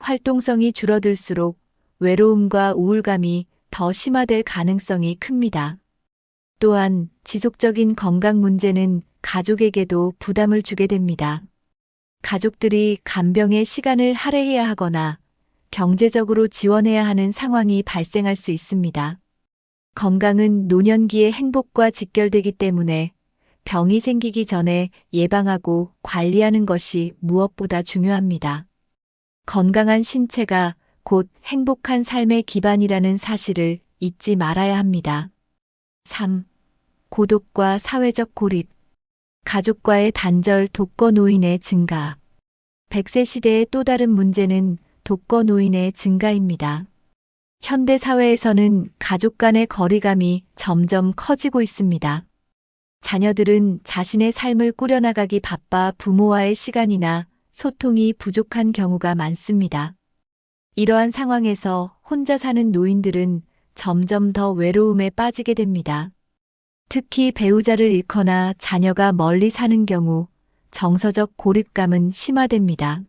활동성이 줄어들수록 외로움과 우울감이 더 심화될 가능성이 큽니다. 또한 지속적인 건강 문제는 가족에게도 부담을 주게 됩니다. 가족들이 간병에 시간을 할애해야 하거나 경제적으로 지원해야 하는 상황이 발생할 수 있습니다. 건강은 노년기의 행복과 직결되기 때문에 병이 생기기 전에 예방하고 관리하는 것이 무엇보다 중요합니다. 건강한 신체가 곧 행복한 삶의 기반이라는 사실을 잊지 말아야 합니다. 3. 고독과 사회적 고립. 가족과의 단절 독거 노인의 증가. 100세 시대의 또 다른 문제는 독거 노인의 증가입니다. 현대 사회에서는 가족 간의 거리감이 점점 커지고 있습니다. 자녀들은 자신의 삶을 꾸려나가기 바빠 부모와의 시간이나 소통이 부족한 경우가 많습니다. 이러한 상황에서 혼자 사는 노인들은 점점 더 외로움에 빠지게 됩니다. 특히 배우자를 잃거나 자녀가 멀리 사는 경우 정서적 고립감은 심화됩니다.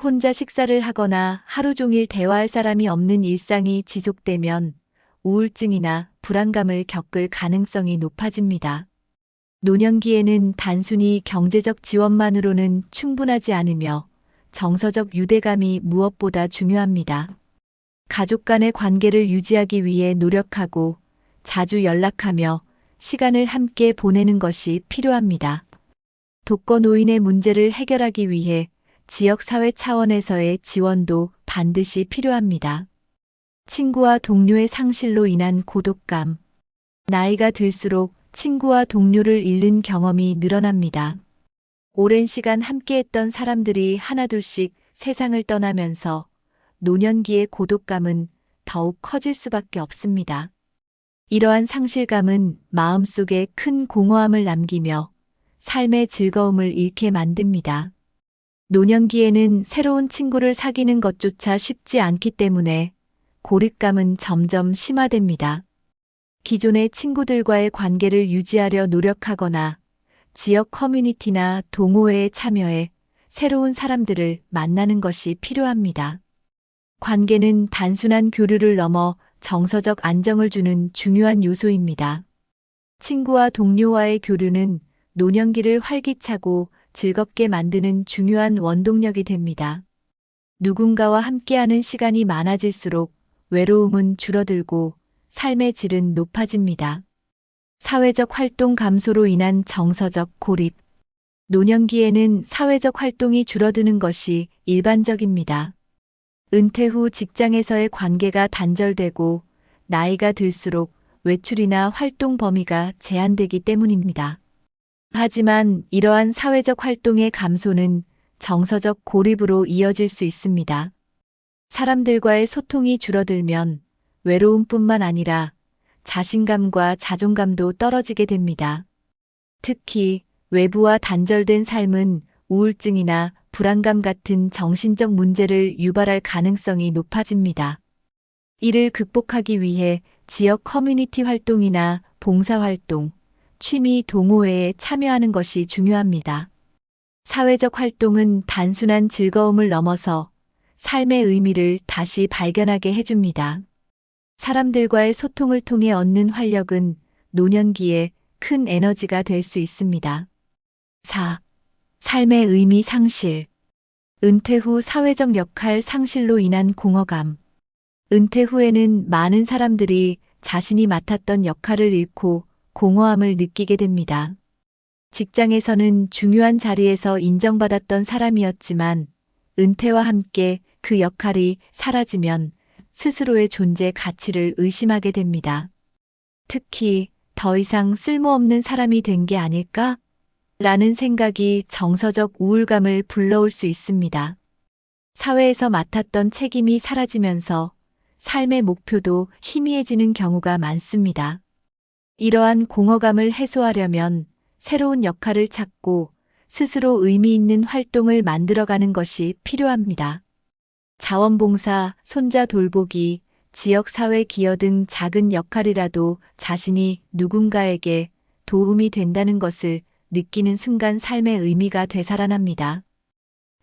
혼자 식사를 하거나 하루 종일 대화할 사람이 없는 일상이 지속되면 우울증이나 불안감을 겪을 가능성이 높아집니다. 노년기에는 단순히 경제적 지원만으로는 충분하지 않으며 정서적 유대감이 무엇보다 중요합니다. 가족 간의 관계를 유지하기 위해 노력하고 자주 연락하며 시간을 함께 보내는 것이 필요합니다. 독거노인의 문제를 해결하기 위해 지역사회 차원에서의 지원도 반드시 필요합니다. 친구와 동료의 상실로 인한 고독감. 나이가 들수록 친구와 동료를 잃는 경험이 늘어납니다. 오랜 시간 함께했던 사람들이 하나둘씩 세상을 떠나면서 노년기의 고독감은 더욱 커질 수밖에 없습니다. 이러한 상실감은 마음속에 큰 공허함을 남기며 삶의 즐거움을 잃게 만듭니다. 노년기에는 새로운 친구를 사귀는 것조차 쉽지 않기 때문에 고립감은 점점 심화됩니다. 기존의 친구들과의 관계를 유지하려 노력하거나 지역 커뮤니티나 동호회에 참여해 새로운 사람들을 만나는 것이 필요합니다. 관계는 단순한 교류를 넘어 정서적 안정을 주는 중요한 요소입니다. 친구와 동료와의 교류는 노년기를 활기차고 즐겁게 만드는 중요한 원동력이 됩니다. 누군가와 함께하는 시간이 많아질수록 외로움은 줄어들고 삶의 질은 높아집니다. 사회적 활동 감소로 인한 정서적 고립. 노년기에는 사회적 활동이 줄어드는 것이 일반적입니다. 은퇴 후 직장에서의 관계가 단절되고 나이가 들수록 외출이나 활동 범위가 제한되기 때문입니다. 하지만 이러한 사회적 활동의 감소는 정서적 고립으로 이어질 수 있습니다. 사람들과의 소통이 줄어들면 외로움뿐만 아니라 자신감과 자존감도 떨어지게 됩니다. 특히 외부와 단절된 삶은 우울증이나 불안감 같은 정신적 문제를 유발할 가능성이 높아집니다. 이를 극복하기 위해 지역 커뮤니티 활동이나 봉사활동, 취미 동호회에 참여하는 것이 중요합니다. 사회적 활동은 단순한 즐거움을 넘어서 삶의 의미를 다시 발견하게 해줍니다. 사람들과의 소통을 통해 얻는 활력은 노년기에 큰 에너지가 될 수 있습니다. 4. 삶의 의미 상실. 은퇴 후 사회적 역할 상실로 인한 공허감. 은퇴 후에는 많은 사람들이 자신이 맡았던 역할을 잃고 공허함을 느끼게 됩니다. 직장에서는 중요한 자리에서 인정받았던 사람이었지만 은퇴와 함께 그 역할이 사라지면 스스로의 존재 가치를 의심하게 됩니다. 특히 더 이상 쓸모없는 사람이 된 게 아닐까? 라는 생각이 정서적 우울감을 불러올 수 있습니다. 사회에서 맡았던 책임이 사라지면서 삶의 목표도 희미해지는 경우가 많습니다. 이러한 공허감을 해소하려면 새로운 역할을 찾고 스스로 의미 있는 활동을 만들어가는 것이 필요합니다. 자원봉사, 손자 돌보기, 지역사회 기여 등 작은 역할이라도 자신이 누군가에게 도움이 된다는 것을 느끼는 순간 삶의 의미가 되살아납니다.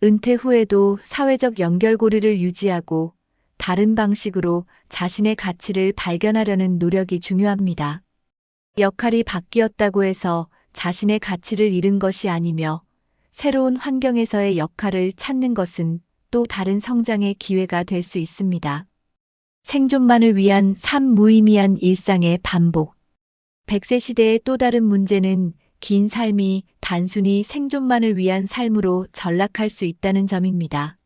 은퇴 후에도 사회적 연결고리를 유지하고 다른 방식으로 자신의 가치를 발견하려는 노력이 중요합니다. 역할이 바뀌었다고 해서 자신의 가치를 잃은 것이 아니며 새로운 환경에서의 역할을 찾는 것은 또 다른 성장의 기회가 될 수 있습니다. 생존만을 위한 삶 무의미한 일상의 반복. 100세 시대의 또 다른 문제는 긴 삶이 단순히 생존만을 위한 삶으로 전락할 수 있다는 점입니다.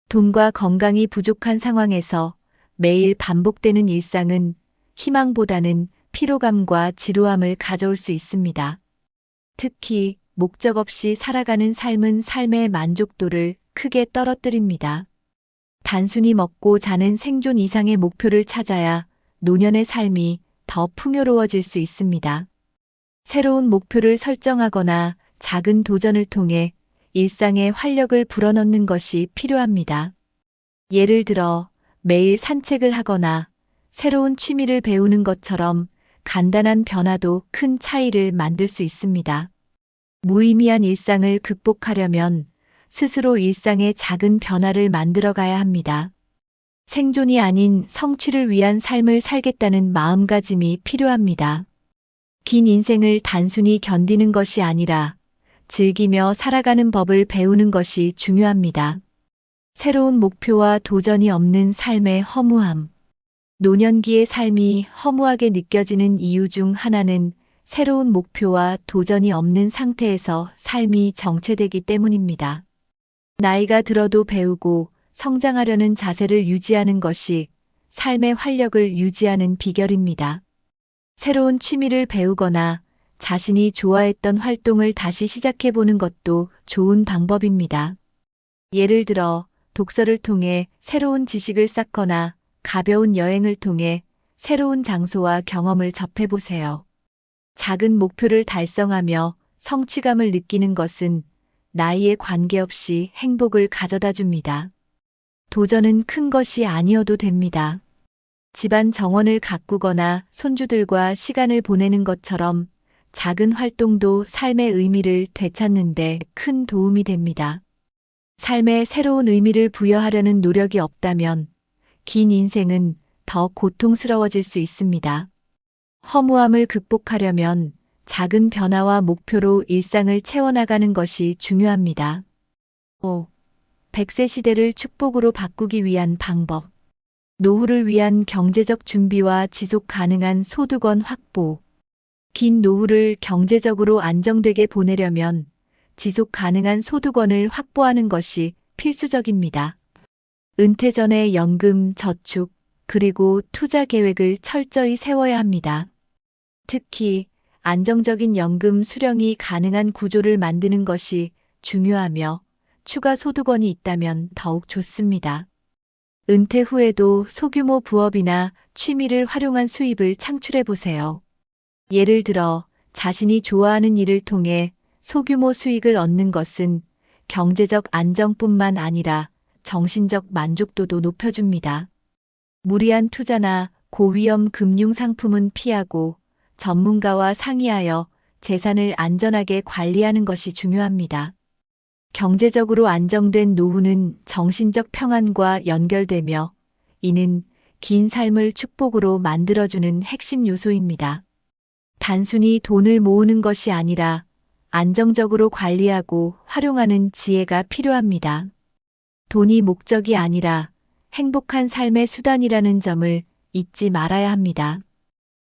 돈과 건강이 부족한 상황에서 매일 반복되는 일상은 희망보다는 피로감과 지루함을 가져올 수 있습니다. 특히 목적 없이 살아가는 삶은 삶의 만족도를 크게 떨어뜨립니다. 단순히 먹고 자는 생존 이상의 목표를 찾아야 노년의 삶이 더 풍요로워질 수 있습니다. 새로운 목표를 설정하거나 작은 도전을 통해 일상에 활력을 불어넣는 것이 필요합니다. 예를 들어 매일 산책을 하거나 새로운 취미를 배우는 것처럼 간단한 변화도 큰 차이를 만들 수 있습니다. 무의미한 일상을 극복하려면 스스로 일상의 작은 변화를 만들어 가야 합니다. 생존이 아닌 성취를 위한 삶을 살겠다는 마음가짐이 필요합니다. 긴 인생을 단순히 견디는 것이 아니라 즐기며 살아가는 법을 배우는 것이 중요합니다. 새로운 목표와 도전이 없는 삶의 허무함. 노년기의 삶이 허무하게 느껴지는 이유 중 하나는 새로운 목표와 도전이 없는 상태에서 삶이 정체되기 때문입니다. 나이가 들어도 배우고 성장하려는 자세를 유지하는 것이 삶의 활력을 유지하는 비결입니다. 새로운 취미를 배우거나 자신이 좋아했던 활동을 다시 시작해보는 것도 좋은 방법입니다. 예를 들어 독서를 통해 새로운 지식을 쌓거나 가벼운 여행을 통해 새로운 장소와 경험을 접해보세요. 작은 목표를 달성하며 성취감을 느끼는 것은 나이에 관계없이 행복을 가져다 줍니다. 도전은 큰 것이 아니어도 됩니다. 집안 정원을 가꾸거나 손주들과 시간을 보내는 것처럼 작은 활동도 삶의 의미를 되찾는 데 큰 도움이 됩니다. 삶에 새로운 의미를 부여하려는 노력이 없다면 긴 인생은 더 고통스러워질 수 있습니다. 허무함을 극복하려면 작은 변화와 목표로 일상을 채워나가는 것이 중요합니다. 5. 100세 시대를 축복으로 바꾸기 위한 방법. 노후를 위한 경제적 준비와 지속 가능한 소득원 확보. 긴 노후를 경제적으로 안정되게 보내려면 지속 가능한 소득원을 확보하는 것이 필수적입니다. 은퇴 전에 연금, 저축, 그리고 투자 계획을 철저히 세워야 합니다. 특히 안정적인 연금 수령이 가능한 구조를 만드는 것이 중요하며 추가 소득원이 있다면 더욱 좋습니다. 은퇴 후에도 소규모 부업이나 취미를 활용한 수입을 창출해 보세요. 예를 들어 자신이 좋아하는 일을 통해 소규모 수익을 얻는 것은 경제적 안정뿐만 아니라 정신적 만족도도 높여줍니다. 무리한 투자나 고위험 금융 상품은 피하고 전문가와 상의하여 재산을 안전하게 관리하는 것이 중요합니다. 경제적으로 안정된 노후는 정신적 평안과 연결되며 이는 긴 삶을 축복으로 만들어주는 핵심 요소입니다. 단순히 돈을 모으는 것이 아니라 안정적으로 관리하고 활용하는 지혜가 필요합니다. 돈이 목적이 아니라 행복한 삶의 수단이라는 점을 잊지 말아야 합니다.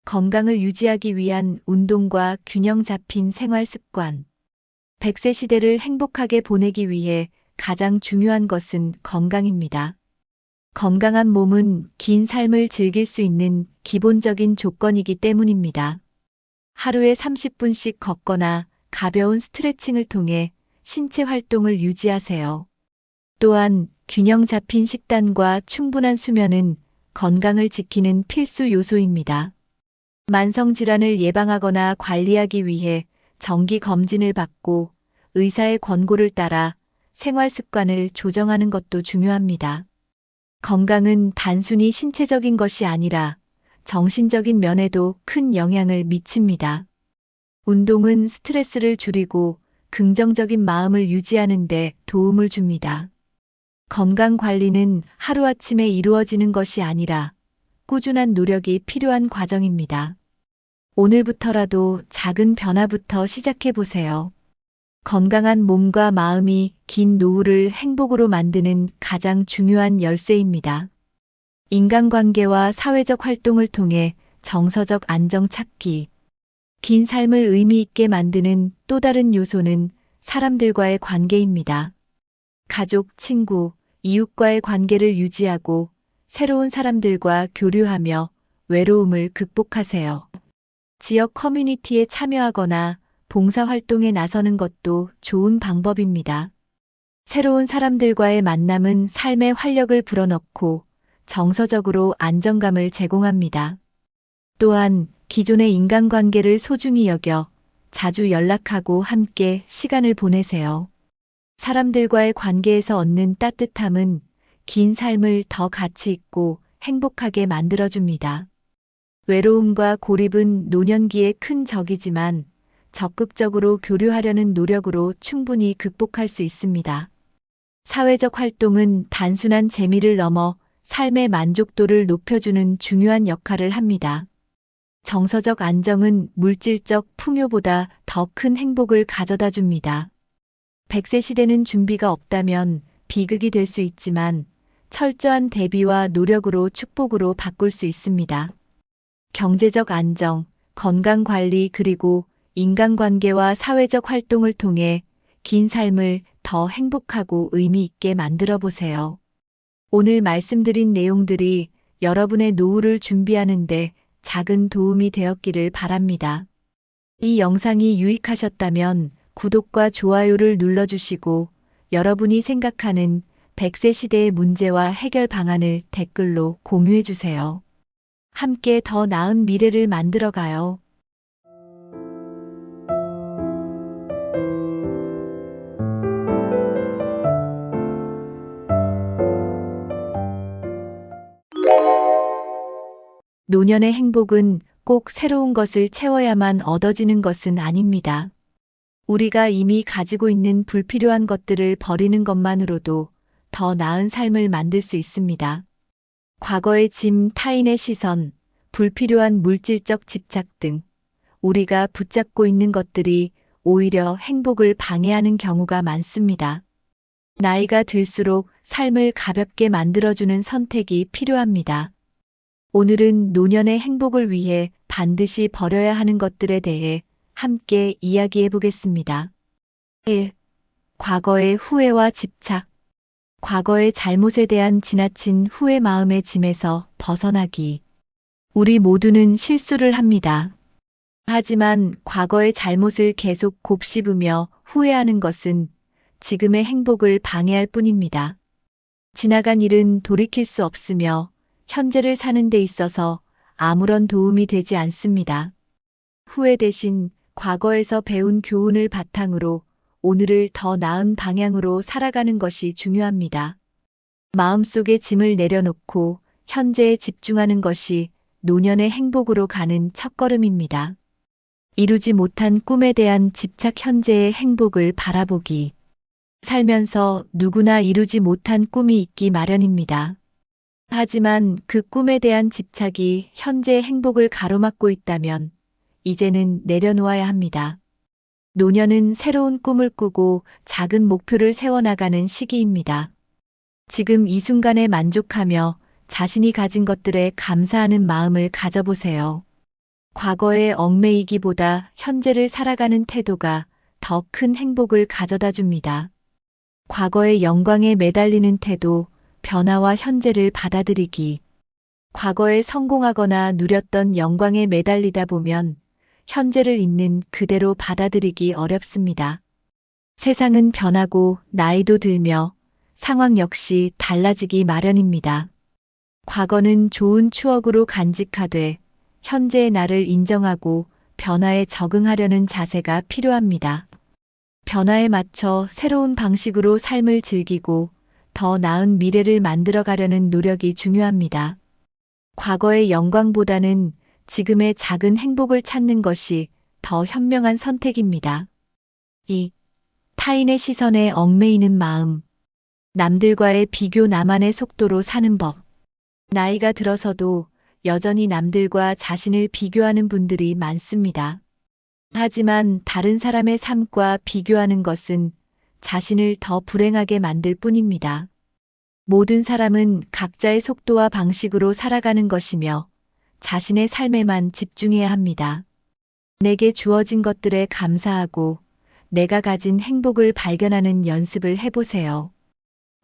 건강을 유지하기 위한 운동과 균형 잡힌 생활 습관. 100세 시대를 행복하게 보내기 위해 가장 중요한 것은 건강입니다. 건강한 몸은 긴 삶을 즐길 수 있는 기본적인 조건이기 때문입니다. 하루에 30분씩 걷거나 가벼운 스트레칭을 통해 신체 활동을 유지하세요. 또한 균형 잡힌 식단과 충분한 수면은 건강을 지키는 필수 요소입니다. 만성질환을 예방하거나 관리하기 위해 정기 검진을 받고 의사의 권고를 따라 생활 습관을 조정하는 것도 중요합니다. 건강은 단순히 신체적인 것이 아니라 정신적인 면에도 큰 영향을 미칩니다. 운동은 스트레스를 줄이고 긍정적인 마음을 유지하는 데 도움을 줍니다. 건강 관리는 하루아침에 이루어지는 것이 아니라 꾸준한 노력이 필요한 과정입니다. 오늘부터라도 작은 변화부터 시작해 보세요. 건강한 몸과 마음이 긴 노후를 행복으로 만드는 가장 중요한 열쇠입니다. 인간관계와 사회적 활동을 통해 정서적 안정 찾기. 긴 삶을 의미 있게 만드는 또 다른 요소는 사람들과의 관계입니다. 가족, 친구, 이웃과의 관계를 유지하고 새로운 사람들과 교류하며 외로움을 극복하세요. 지역 커뮤니티에 참여하거나 봉사활동에 나서는 것도 좋은 방법입니다. 새로운 사람들과의 만남은 삶의 활력을 불어넣고 정서적으로 안정감을 제공합니다. 또한 기존의 인간관계를 소중히 여겨 자주 연락하고 함께 시간을 보내세요. 사람들과의 관계에서 얻는 따뜻함은 긴 삶을 더 가치 있고 행복하게 만들어줍니다. 외로움과 고립은 노년기의 큰 적이지만 적극적으로 교류하려는 노력으로 충분히 극복할 수 있습니다. 사회적 활동은 단순한 재미를 넘어 삶의 만족도를 높여주는 중요한 역할을 합니다. 정서적 안정은 물질적 풍요보다 더 큰 행복을 가져다 줍니다. 100세 시대는 준비가 없다면 비극이 될 수 있지만 철저한 대비와 노력으로 축복으로 바꿀 수 있습니다. 경제적 안정, 건강 관리 그리고 인간관계와 사회적 활동을 통해 긴 삶을 더 행복하고 의미 있게 만들어 보세요. 오늘 말씀드린 내용들이 여러분의 노후를 준비하는데 작은 도움이 되었기를 바랍니다. 이 영상이 유익하셨다면 구독과 좋아요를 눌러주시고 여러분이 생각하는 100세 시대의 문제와 해결 방안을 댓글로 공유해 주세요. 함께 더 나은 미래를 만들어가요. 노년의 행복은 꼭 새로운 것을 채워야만 얻어지는 것은 아닙니다. 우리가 이미 가지고 있는 불필요한 것들을 버리는 것만으로도 더 나은 삶을 만들 수 있습니다. 과거의 짐, 타인의 시선, 불필요한 물질적 집착 등 우리가 붙잡고 있는 것들이 오히려 행복을 방해하는 경우가 많습니다. 나이가 들수록 삶을 가볍게 만들어주는 선택이 필요합니다. 오늘은 노년의 행복을 위해 반드시 버려야 하는 것들에 대해 함께 이야기해 보겠습니다. 1. 과거의 후회와 집착. 과거의 잘못에 대한 지나친 후회 마음의 짐에서 벗어나기. 우리 모두는 실수를 합니다. 하지만 과거의 잘못을 계속 곱씹으며 후회하는 것은 지금의 행복을 방해할 뿐입니다. 지나간 일은 돌이킬 수 없으며 현재를 사는 데 있어서 아무런 도움이 되지 않습니다. 후회 대신 과거에서 배운 교훈을 바탕으로 오늘을 더 나은 방향으로 살아가는 것이 중요합니다. 마음속의 짐을 내려놓고 현재에 집중하는 것이 노년의 행복으로 가는 첫걸음입니다. 이루지 못한 꿈에 대한 집착. 현재의 행복을 바라보기. 살면서 누구나 이루지 못한 꿈이 있기 마련입니다. 하지만 그 꿈에 대한 집착이 현재의 행복을 가로막고 있다면 이제는 내려놓아야 합니다. 노년은 새로운 꿈을 꾸고 작은 목표를 세워나가는 시기입니다. 지금 이 순간에 만족하며 자신이 가진 것들에 감사하는 마음을 가져보세요. 과거에 얽매이기보다 현재를 살아가는 태도가 더 큰 행복을 가져다 줍니다. 과거의 영광에 매달리는 태도, 변화와 현재를 받아들이기. 과거에 성공하거나 누렸던 영광에 매달리다 보면 현재를 있는 그대로 받아들이기 어렵습니다. 세상은 변하고 나이도 들며 상황 역시 달라지기 마련입니다. 과거는 좋은 추억으로 간직하되 현재의 나를 인정하고 변화에 적응하려는 자세가 필요합니다. 변화에 맞춰 새로운 방식으로 삶을 즐기고 더 나은 미래를 만들어가려는 노력이 중요합니다. 과거의 영광보다는 지금의 작은 행복을 찾는 것이 더 현명한 선택입니다. 2. 타인의 시선에 얽매이는 마음. 남들과의 비교, 나만의 속도로 사는 법. 나이가 들어서도 여전히 남들과 자신을 비교하는 분들이 많습니다. 하지만 다른 사람의 삶과 비교하는 것은 자신을 더 불행하게 만들 뿐입니다. 모든 사람은 각자의 속도와 방식으로 살아가는 것이며 자신의 삶에만 집중해야 합니다. 내게 주어진 것들에 감사하고 내가 가진 행복을 발견하는 연습을 해보세요.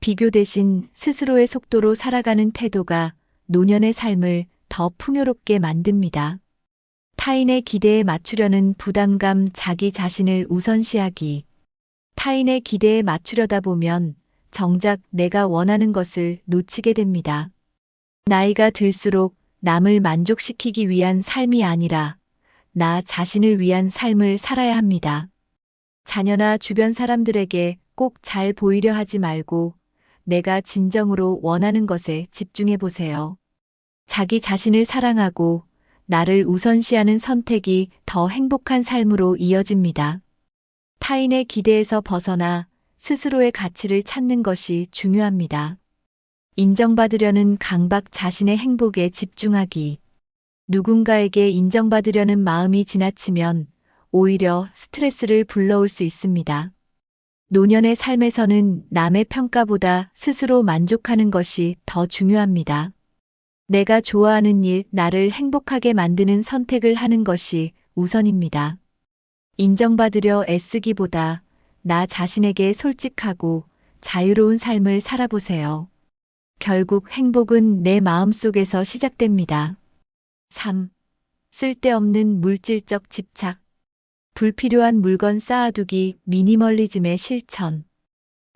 비교 대신 스스로의 속도로 살아가는 태도가 노년의 삶을 더 풍요롭게 만듭니다. 타인의 기대에 맞추려는 부담감. 자기 자신을 우선시하기. 타인의 기대에 맞추려다 보면 정작 내가 원하는 것을 놓치게 됩니다. 나이가 들수록 남을 만족시키기 위한 삶이 아니라 나 자신을 위한 삶을 살아야 합니다. 자녀나 주변 사람들에게 꼭 잘 보이려 하지 말고 내가 진정으로 원하는 것에 집중해 보세요. 자기 자신을 사랑하고 나를 우선시하는 선택이 더 행복한 삶으로 이어집니다. 타인의 기대에서 벗어나 스스로의 가치를 찾는 것이 중요합니다. 인정받으려는 강박. 자신의 행복에 집중하기. 누군가에게 인정받으려는 마음이 지나치면 오히려 스트레스를 불러올 수 있습니다. 노년의 삶에서는 남의 평가보다 스스로 만족하는 것이 더 중요합니다. 내가 좋아하는 일, 나를 행복하게 만드는 선택을 하는 것이 우선입니다. 인정받으려 애쓰기보다 나 자신에게 솔직하고 자유로운 삶을 살아보세요. 결국 행복은 내 마음속에서 시작됩니다. 3. 쓸데없는 물질적 집착. 불필요한 물건 쌓아두기 미니멀리즘의 실천.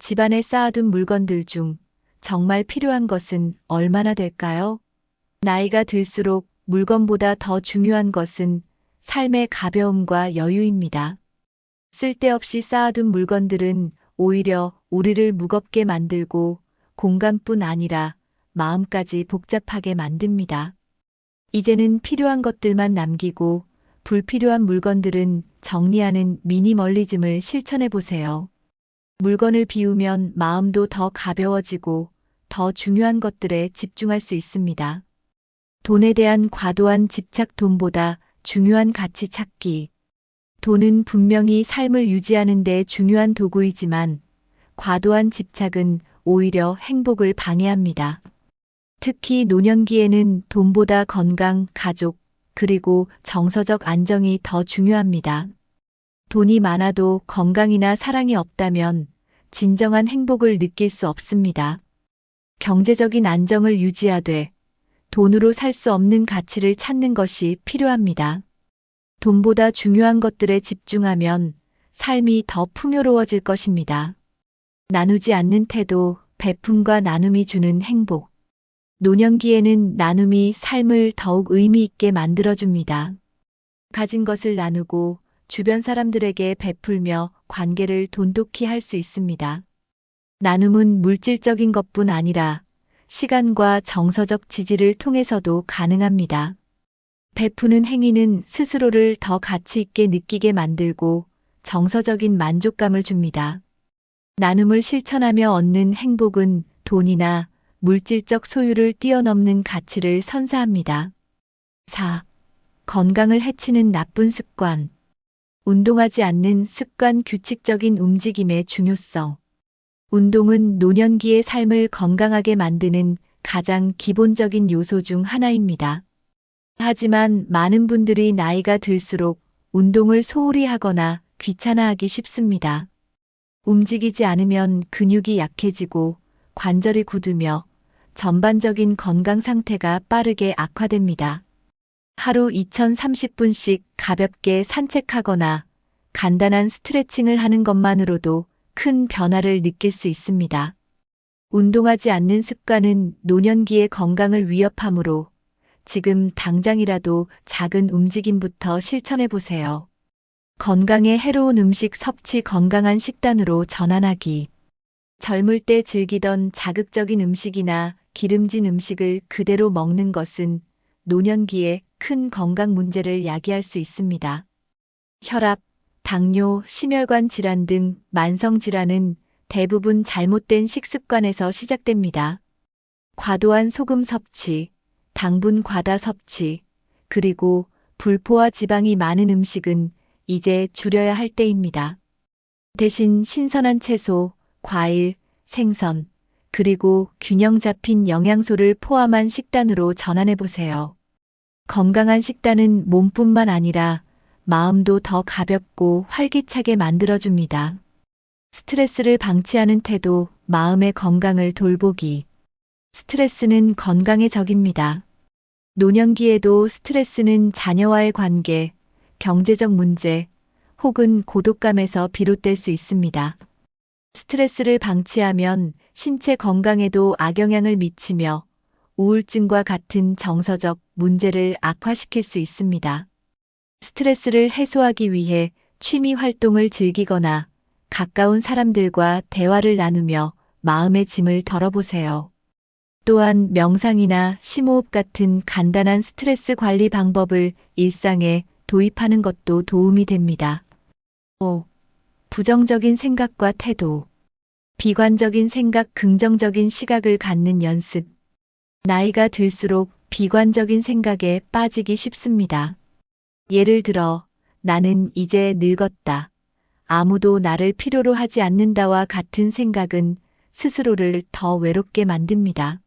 집안에 쌓아둔 물건들 중 정말 필요한 것은 얼마나 될까요? 나이가 들수록 물건보다 더 중요한 것은 삶의 가벼움과 여유입니다. 쓸데없이 쌓아둔 물건들은 오히려 우리를 무겁게 만들고 공간뿐 아니라 마음까지 복잡하게 만듭니다. 이제는 필요한 것들만 남기고 불필요한 물건들은 정리하는 미니멀리즘을 실천해 보세요. 물건을 비우면 마음도 더 가벼워지고 더 중요한 것들에 집중할 수 있습니다. 돈에 대한 과도한 집착, 돈보다 중요한 가치 찾기. 돈은 분명히 삶을 유지하는 데 중요한 도구이지만 과도한 집착은 오히려 행복을 방해합니다. 특히 노년기에는 돈보다 건강, 가족, 그리고 정서적 안정이 더 중요합니다. 돈이 많아도 건강이나 사랑이 없다면 진정한 행복을 느낄 수 없습니다. 경제적인 안정을 유지하되 돈으로 살 수 없는 가치를 찾는 것이 필요합니다. 돈보다 중요한 것들에 집중하면 삶이 더 풍요로워질 것입니다. 나누지 않는 태도, 베품과 나눔이 주는 행복. 노년기에는 나눔이 삶을 더욱 의미 있게 만들어줍니다. 가진 것을 나누고 주변 사람들에게 베풀며 관계를 돈독히 할 수 있습니다. 나눔은 물질적인 것뿐 아니라 시간과 정서적 지지를 통해서도 가능합니다. 베푸는 행위는 스스로를 더 가치 있게 느끼게 만들고 정서적인 만족감을 줍니다. 나눔을 실천하며 얻는 행복은 돈이나 물질적 소유를 뛰어넘는 가치를 선사합니다. 4. 건강을 해치는 나쁜 습관. 운동하지 않는 습관, 규칙적인 움직임의 중요성. 운동은 노년기의 삶을 건강하게 만드는 가장 기본적인 요소 중 하나입니다. 하지만 많은 분들이 나이가 들수록 운동을 소홀히 하거나 귀찮아하기 쉽습니다. 움직이지 않으면 근육이 약해지고 관절이 굳으며 전반적인 건강 상태가 빠르게 악화됩니다. 하루 2030분씩 가볍게 산책하거나 간단한 스트레칭을 하는 것만으로도 큰 변화를 느낄 수 있습니다. 운동하지 않는 습관은 노년기의 건강을 위협하므로 지금 당장이라도 작은 움직임부터 실천해 보세요. 건강에 해로운 음식 섭취, 건강한 식단으로 전환하기. 젊을 때 즐기던 자극적인 음식이나 기름진 음식을 그대로 먹는 것은 노년기에 큰 건강 문제를 야기할 수 있습니다. 혈압, 당뇨, 심혈관 질환 등 만성 질환은 대부분 잘못된 식습관에서 시작됩니다. 과도한 소금 섭취, 당분 과다 섭취, 그리고 불포화 지방이 많은 음식은 이제 줄여야 할 때입니다. 대신 신선한 채소, 과일, 생선, 그리고 균형 잡힌 영양소를 포함한 식단으로 전환해 보세요. 건강한 식단은 몸뿐만 아니라 마음도 더 가볍고 활기차게 만들어줍니다. 스트레스를 방치하는 태도, 마음의 건강을 돌보기. 스트레스는 건강의 적입니다. 노년기에도 스트레스는 자녀와의 관계, 경제적 문제, 혹은 고독감에서 비롯될 수 있습니다. 스트레스를 방치하면 신체 건강에도 악영향을 미치며 우울증과 같은 정서적 문제를 악화시킬 수 있습니다. 스트레스를 해소하기 위해 취미 활동을 즐기거나 가까운 사람들과 대화를 나누며 마음의 짐을 덜어보세요. 또한 명상이나 심호흡 같은 간단한 스트레스 관리 방법을 일상에 도입하는 것도 도움이 됩니다. 5. 부정적인 생각과 태도. 비관적인 생각, 긍정적인 시각을 갖는 연습. 나이가 들수록 비관적인 생각에 빠지기 쉽습니다. 예를 들어, 나는 이제 늙었다. 아무도 나를 필요로 하지 않는다와 같은 생각은 스스로를 더 외롭게 만듭니다.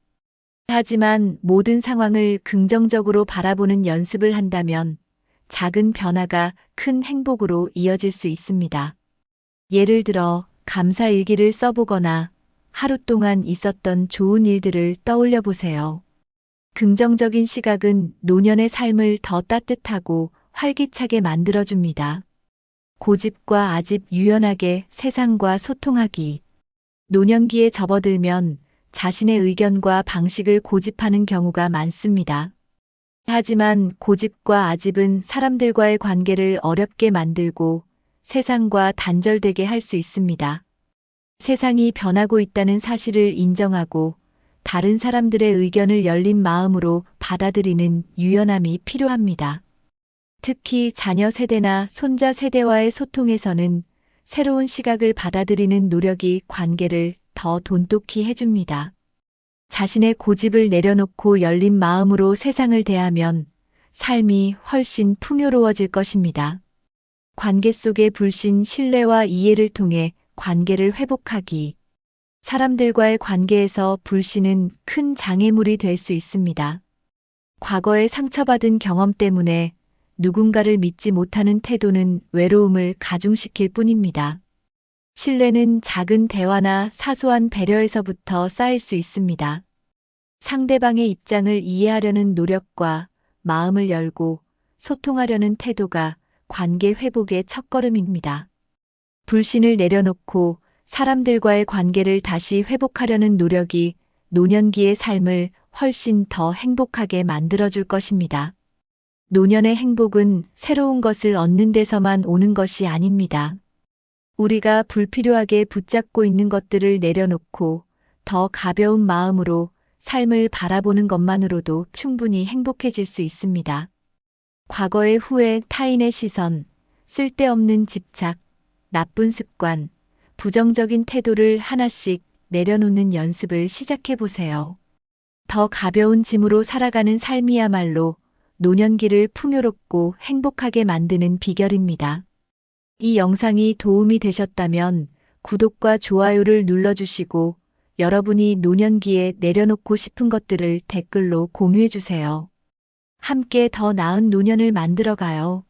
하지만 모든 상황을 긍정적으로 바라보는 연습을 한다면 작은 변화가 큰 행복으로 이어질 수 있습니다. 예를 들어 감사 일기를 써보거나 하루 동안 있었던 좋은 일들을 떠올려 보세요. 긍정적인 시각은 노년의 삶을 더 따뜻하고 활기차게 만들어줍니다. 고집과 아집 유연하게 세상과 소통하기. 노년기에 접어들면 자신의 의견과 방식을 고집하는 경우가 많습니다. 하지만 고집과 아집은 사람들과의 관계를 어렵게 만들고 세상과 단절되게 할 수 있습니다. 세상이 변하고 있다는 사실을 인정하고 다른 사람들의 의견을 열린 마음으로 받아들이는 유연함이 필요합니다. 특히 자녀 세대나 손자 세대와의 소통에서는 새로운 시각을 받아들이는 노력이 관계를 더 돈독히 해줍니다. 자신의 고집을 내려놓고 열린 마음으로 세상을 대하면 삶이 훨씬 풍요로워질 것입니다. 관계 속의 불신, 신뢰와 이해를 통해 관계를 회복하기. 사람들과의 관계에서 불신은 큰 장애물이 될 수 있습니다. 과거에 상처받은 경험 때문에 누군가를 믿지 못하는 태도는 외로움을 가중시킬 뿐입니다. 신뢰는 작은 대화나 사소한 배려에서부터 쌓일 수 있습니다. 상대방의 입장을 이해하려는 노력과 마음을 열고 소통하려는 태도가 관계 회복의 첫걸음입니다. 불신을 내려놓고 사람들과의 관계를 다시 회복하려는 노력이 노년기의 삶을 훨씬 더 행복하게 만들어줄 것입니다. 노년의 행복은 새로운 것을 얻는 데서만 오는 것이 아닙니다. 우리가 불필요하게 붙잡고 있는 것들을 내려놓고 더 가벼운 마음으로 삶을 바라보는 것만으로도 충분히 행복해질 수 있습니다. 과거의 후회, 타인의 시선, 쓸데없는 집착, 나쁜 습관, 부정적인 태도를 하나씩 내려놓는 연습을 시작해 보세요. 더 가벼운 짐으로 살아가는 삶이야말로 노년기를 풍요롭고 행복하게 만드는 비결입니다. 이 영상이 도움이 되셨다면 구독과 좋아요를 눌러주시고 여러분이 노년기에 내려놓고 싶은 것들을 댓글로 공유해 주세요. 함께 더 나은 노년을 만들어가요.